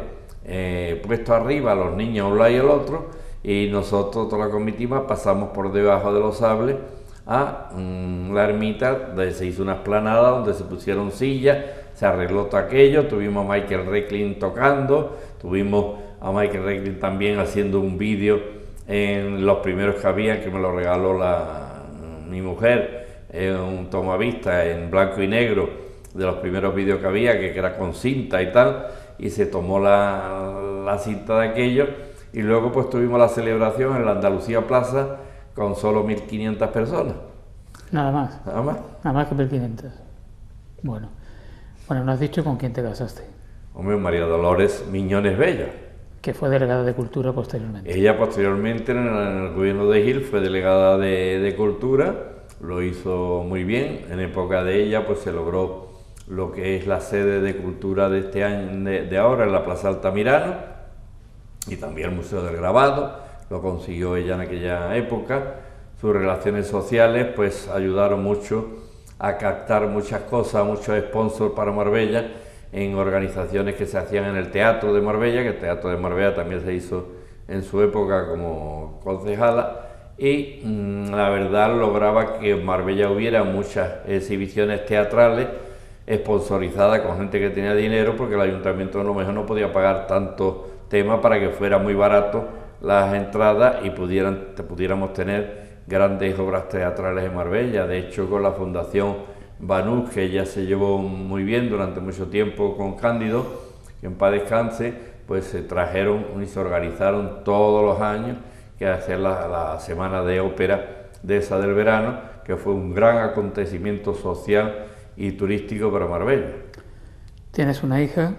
Speaker 2: puestos arriba, los niños a un lado y al otro, y nosotros, toda la comitiva, pasamos por debajo de los sables a la ermita, donde se hizo una explanada, donde se pusieron sillas, se arregló todo aquello, tuvimos a Michael Recklin tocando, tuvimos a Michael Recklin también haciendo un vídeo en los primeros que había, que me lo regaló mi mujer, un tomavista en blanco y negro, los primeros vídeos que había, que era con cinta y tal, y se tomó la cinta de aquello, y luego pues tuvimos la celebración en la Andalucía Plaza con solo 1.500 personas.
Speaker 1: Nada más.
Speaker 2: Nada más.
Speaker 1: Nada más que 1.500. Bueno, no has dicho con quién te casaste.
Speaker 2: Hombre, María Dolores Miñones Bello.
Speaker 1: Que fue delegada de Cultura posteriormente.
Speaker 2: Ella posteriormente en el gobierno de Gil fue delegada de Cultura, lo hizo muy bien. En época de ella pues se logró lo que es la sede de Cultura de este año, de ahora, en la Plaza Altamirano, y también el Museo del Grabado, lo consiguió ella en aquella época. Sus relaciones sociales pues ayudaron mucho a captar muchas cosas, muchos sponsors para Marbella, en organizaciones que se hacían en el Teatro de Marbella, que el Teatro de Marbella también se hizo en su época como concejala, y la verdad lograba que en Marbella hubiera muchas exhibiciones teatrales sponsorizadas con gente que tenía dinero, porque el ayuntamiento a lo mejor no podía pagar tanto tema para que fuera muy barato las entradas y pudiéramos tener grandes obras teatrales en Marbella. De hecho, con la Fundación Banús, que ya se llevó muy bien durante mucho tiempo con Cándido, que en paz descanse, pues se trajeron y se organizaron todos los años que hacer la semana de ópera de esa del verano, que fue un gran acontecimiento social y turístico para Marbella.
Speaker 1: ¿Tienes una hija?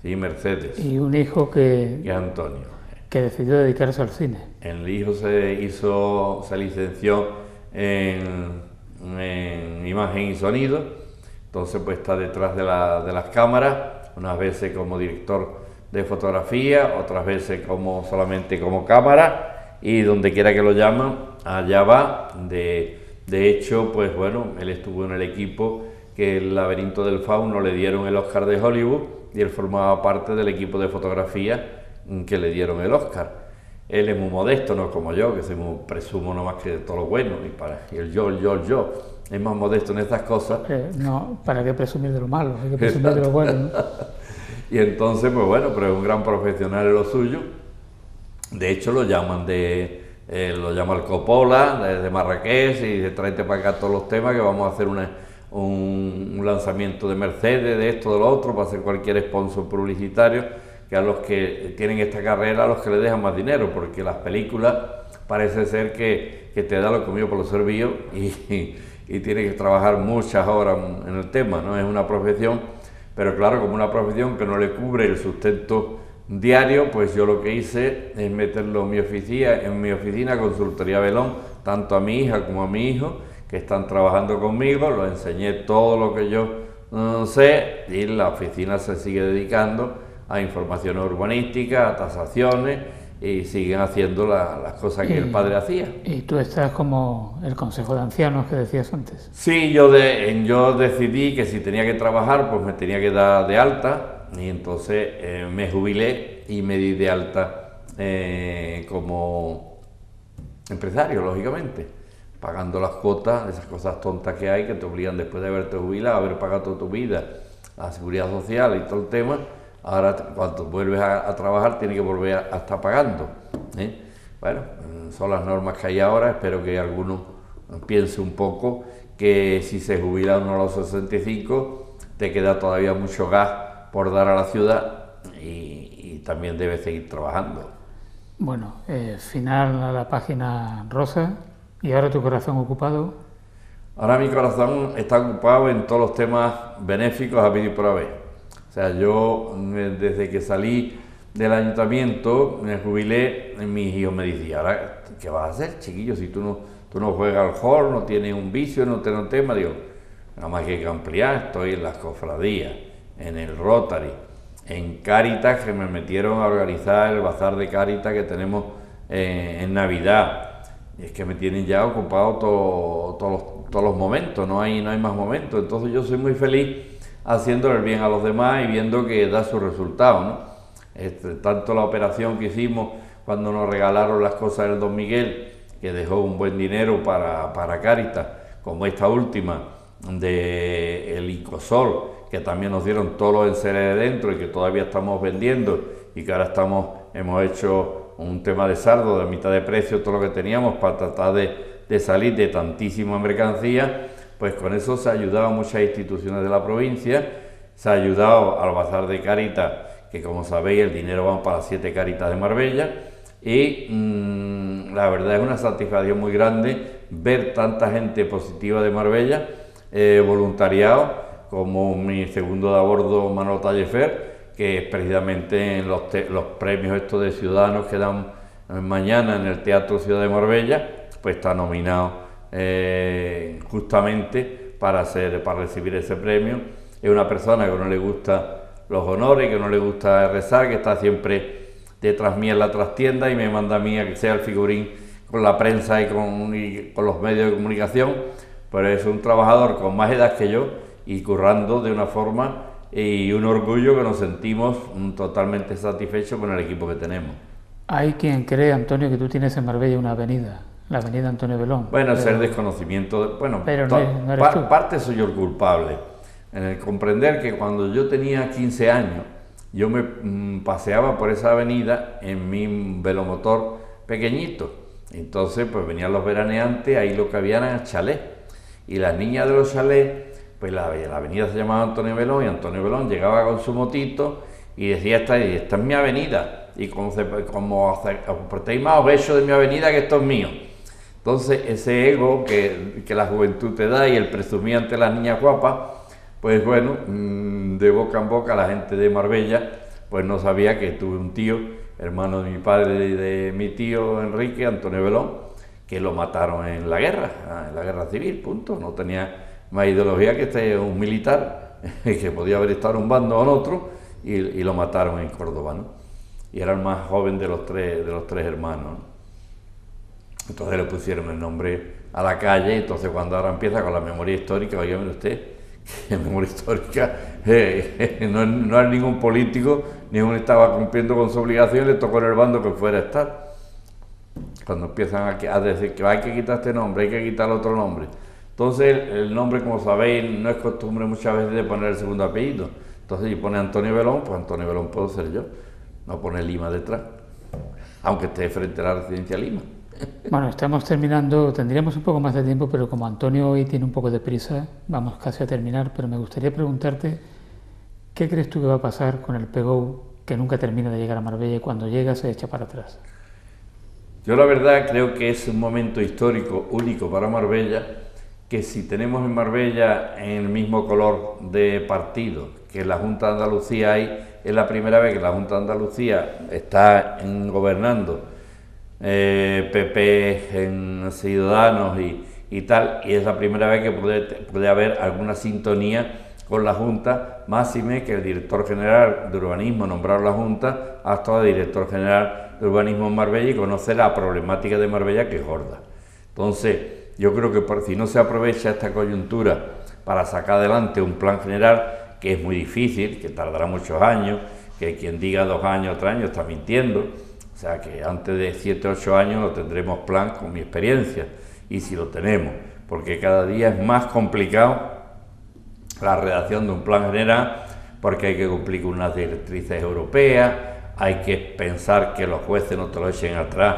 Speaker 2: Sí, Mercedes.
Speaker 1: Y un hijo que
Speaker 2: es Antonio.
Speaker 1: Que decidió dedicarse al cine.
Speaker 2: El hijo se licenció en imagen y sonido, entonces pues está detrás de las cámaras, unas veces como director de fotografía, otras veces solamente como cámara, y donde quiera que lo llaman, allá va. De hecho, pues bueno, él estuvo en el equipo que el Laberinto del Fauno le dieron el Oscar de Hollywood, y él formaba parte del equipo de fotografía que le dieron el Oscar. Él es muy modesto, no como yo, que presumo no más que de todo lo bueno, y el yo. Es más modesto en estas cosas.
Speaker 1: No, ¿para qué presumir de lo malo? Hay que presumir de lo bueno, ¿no?
Speaker 2: Y entonces, pues bueno, pero es un gran profesional en lo suyo. De hecho, lo llama el Coppola de Marrakech, y de tráete para acá todos los temas, que vamos a hacer un lanzamiento de Mercedes, de esto, de lo otro, para hacer cualquier sponsor publicitario, que a los que tienen esta carrera, a los que le dejan más dinero, porque las películas parece ser que te da lo comido por lo servido, y tiene que trabajar muchas horas en el tema, ¿no? Es una profesión, pero claro, como una profesión que no le cubre el sustento diario, pues yo lo que hice es meterlo en mi oficina Consultoría Belón, tanto a mi hija como a mi hijo, que están trabajando conmigo. Lo enseñé todo lo que yo sé, y la oficina se sigue dedicando a informaciones urbanísticas, a tasaciones, y siguen haciendo las cosas que el padre hacía.
Speaker 1: ¿Y tú estás como el Consejo de Ancianos que decías antes?
Speaker 2: Sí, yo decidí que si tenía que trabajar, pues me tenía que dar de alta, y entonces me jubilé y me di de alta como empresario, lógicamente, pagando las cuotas, esas cosas tontas que hay, que te obligan después de haberte jubilado, haber pagado toda tu vida, la seguridad social y todo el tema. Ahora, cuando vuelves a trabajar, tienes que volver a estar pagando, ¿eh? Bueno, son las normas que hay ahora. Espero que alguno piense un poco que si se jubila uno a los 65, te queda todavía mucho gas por dar a la ciudad, y también debes seguir trabajando.
Speaker 1: Bueno, final a la página rosa. ¿Y ahora tu corazón ocupado?
Speaker 2: Ahora mi corazón está ocupado en todos los temas benéficos habido y por haber. O sea, yo desde que salí del ayuntamiento, me jubilé, mis hijos me decían: ¿ahora qué vas a hacer, chiquillo? Si tú no juegas al hall, no tienes un vicio, no tienes un tema. Digo, nada más que hay que ampliar. Estoy en las cofradías, en el Rotary, en Cáritas, que me metieron a organizar el bazar de Cáritas que tenemos en Navidad. Y es que me tienen ya ocupado todos los momentos, no hay más momentos. Entonces yo soy muy feliz haciéndole el bien a los demás y viendo que da su resultado, ¿no? Tanto la operación que hicimos cuando nos regalaron las cosas del Don Miguel, que dejó un buen dinero para Cáritas, como esta última del Incosol, que también nos dieron todos los enseres de dentro y que todavía estamos vendiendo, y que ahora hemos hecho un tema de saldo de mitad de precio todo lo que teníamos para tratar de salir de tantísima mercancía. pues con eso se ha ayudado a muchas instituciones de la provincia, se ha ayudado al Bazar de Cáritas, que como sabéis el dinero va para las 7 Cáritas de Marbella, y la verdad es una satisfacción muy grande ver tanta gente positiva de Marbella, voluntariado, como mi segundo de a bordo Manolo Tallefer, que precisamente en los premios estos de ciudadanos que dan mañana en el Teatro Ciudad de Marbella, pues está nominado justamente para recibir ese premio. Es una persona que no le gusta los honores, que no le gusta rezar, que está siempre detrás mía en la trastienda y me manda a mí a que sea el figurín con la prensa y con los medios de comunicación, pero es un trabajador con más edad que yo y currando de una forma y un orgullo que nos sentimos totalmente satisfechos con el equipo que tenemos.
Speaker 1: Hay quien cree, Antonio, que tú tienes en Marbella una avenida, la avenida Antonio Belón.
Speaker 2: Bueno, es el desconocimiento,
Speaker 1: pero no eres tú.
Speaker 2: Parte soy yo el culpable, en el comprender que cuando yo tenía 15 años, yo me paseaba por esa avenida en mi velomotor pequeñito. Entonces, pues venían los veraneantes, ahí lo que había eran chalés. Y las niñas de los chalés, pues la avenida se llamaba Antonio Belón, y Antonio Belón llegaba con su motito y decía, esta es mi avenida. Y como portéis más obeso de mi avenida que esto es mío. Entonces, ese ego que la juventud te da y el presumir ante las niñas guapas, pues bueno, de boca en boca la gente de Marbella pues no sabía que tuve un tío, hermano de mi padre y de mi tío Enrique, Antonio Belón, que lo mataron en la guerra civil, punto. No tenía más ideología que un militar que podía haber estado en un bando o en otro y lo mataron en Córdoba, ¿no? Y era el más joven de los tres hermanos, ¿no? Entonces le pusieron el nombre a la calle. Entonces cuando ahora empieza con la memoria histórica, oye, mire usted, que memoria histórica no es ningún político, ninguno estaba cumpliendo con su obligación, le tocó en el bando que fuera a estar. Cuando empiezan a decir que hay que quitar este nombre, hay que quitar otro nombre. Entonces el nombre, como sabéis, no es costumbre muchas veces de poner el segundo apellido. Entonces si pone Antonio Belón, pues Antonio Belón puedo ser yo, no pone Lima detrás, aunque esté frente a la residencia Lima.
Speaker 1: Bueno, estamos terminando, tendríamos un poco más de tiempo, pero como Antonio hoy tiene un poco de prisa, vamos casi a terminar, pero me gustaría preguntarte, ¿qué crees tú que va a pasar con el PGO que nunca termina de llegar a Marbella y cuando llega se echa para atrás?
Speaker 2: Yo la verdad creo que es un momento histórico único para Marbella, que si tenemos en Marbella en el mismo color de partido que la Junta de Andalucía hay, es la primera vez que la Junta de Andalucía está gobernando PP en Ciudadanos y tal, y es la primera vez que puede haber alguna sintonía con la Junta, máxime que el director general de urbanismo nombrado la Junta ha estado director general de urbanismo en Marbella y conoce la problemática de Marbella, que es gorda. Entonces yo creo que si no se aprovecha esta coyuntura para sacar adelante un plan general, que es muy difícil, que tardará muchos años, que quien diga 2 años, 3 años está mintiendo. O sea que antes de 7 o 8 años no tendremos plan, con mi experiencia, y si lo tenemos, porque cada día es más complicado la redacción de un plan general, porque hay que cumplir con unas directrices europeas, hay que pensar que los jueces no te lo echen atrás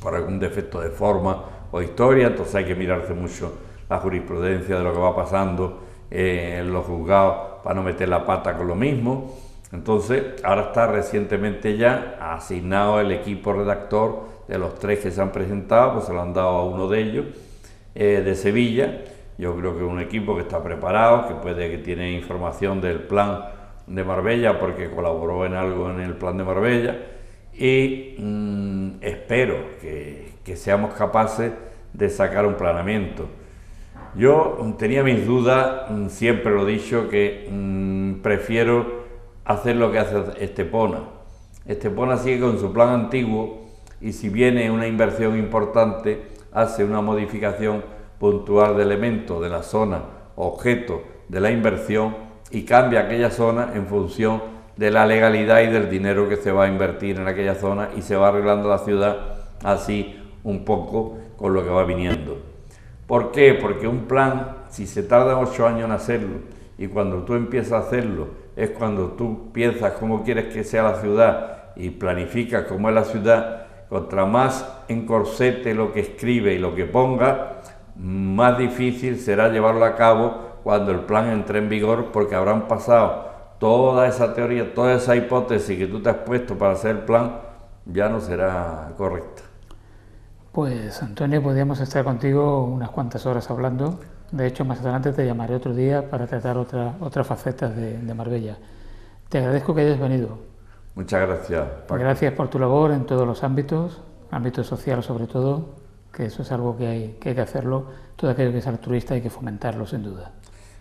Speaker 2: por algún defecto de forma o historia, entonces hay que mirarse mucho la jurisprudencia de lo que va pasando en los juzgados para no meter la pata con lo mismo. Entonces, ahora está recientemente ya asignado el equipo redactor de los 3 que se han presentado, pues se lo han dado a uno de ellos, de Sevilla. Yo creo que es un equipo que está preparado, que tiene información del plan de Marbella, porque colaboró en algo en el plan de Marbella, y espero que seamos capaces de sacar un planeamiento. Yo tenía mis dudas, siempre lo he dicho, que prefiero hacer lo que hace Estepona. Estepona sigue con su plan antiguo y si viene una inversión importante, hace una modificación puntual de elementos de la zona, objeto de la inversión, y cambia aquella zona en función de la legalidad y del dinero que se va a invertir en aquella zona, y se va arreglando la ciudad así un poco con lo que va viniendo. ¿Por qué? Porque un plan, si se tarda 8 años en hacerlo, y cuando tú empiezas a hacerlo es cuando tú piensas cómo quieres que sea la ciudad y planificas cómo es la ciudad, contra más encorsete lo que escribe y lo que ponga, más difícil será llevarlo a cabo cuando el plan entre en vigor, porque habrán pasado toda esa teoría, toda esa hipótesis que tú te has puesto para hacer el plan, ya no será correcta.
Speaker 1: Pues Antonio, podríamos estar contigo unas cuantas horas hablando. De hecho, más adelante te llamaré otro día para tratar otras facetas de Marbella. Te agradezco que hayas venido.
Speaker 2: Muchas gracias, Paco.
Speaker 1: Gracias por tu labor en todos los ámbitos, ámbito social sobre todo, que eso es algo que hay que hacerlo. Todo aquello que es altruista hay que fomentarlo, sin duda.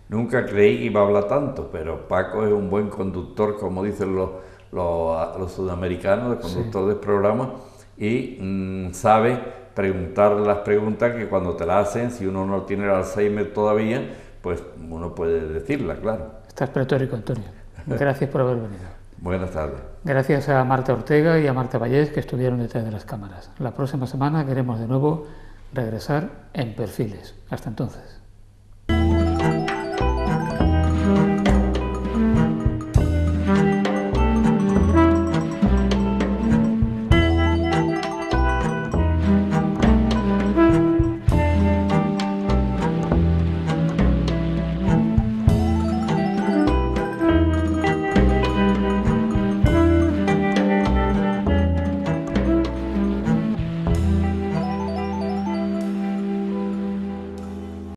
Speaker 2: Nunca creí que iba a hablar tanto, pero Paco es un buen conductor, como dicen los sudamericanos, el conductor del programa, y sabe preguntar las preguntas que cuando te las hacen, si uno no tiene el Alzheimer todavía, pues uno puede decirla, claro.
Speaker 1: Estás pletórico, Antonio. Gracias por haber venido.
Speaker 2: Buenas tardes.
Speaker 1: Gracias a Marta Ortega y a Marta Vallés, que estuvieron detrás de las cámaras. La próxima semana queremos de nuevo regresar en Perfiles. Hasta entonces.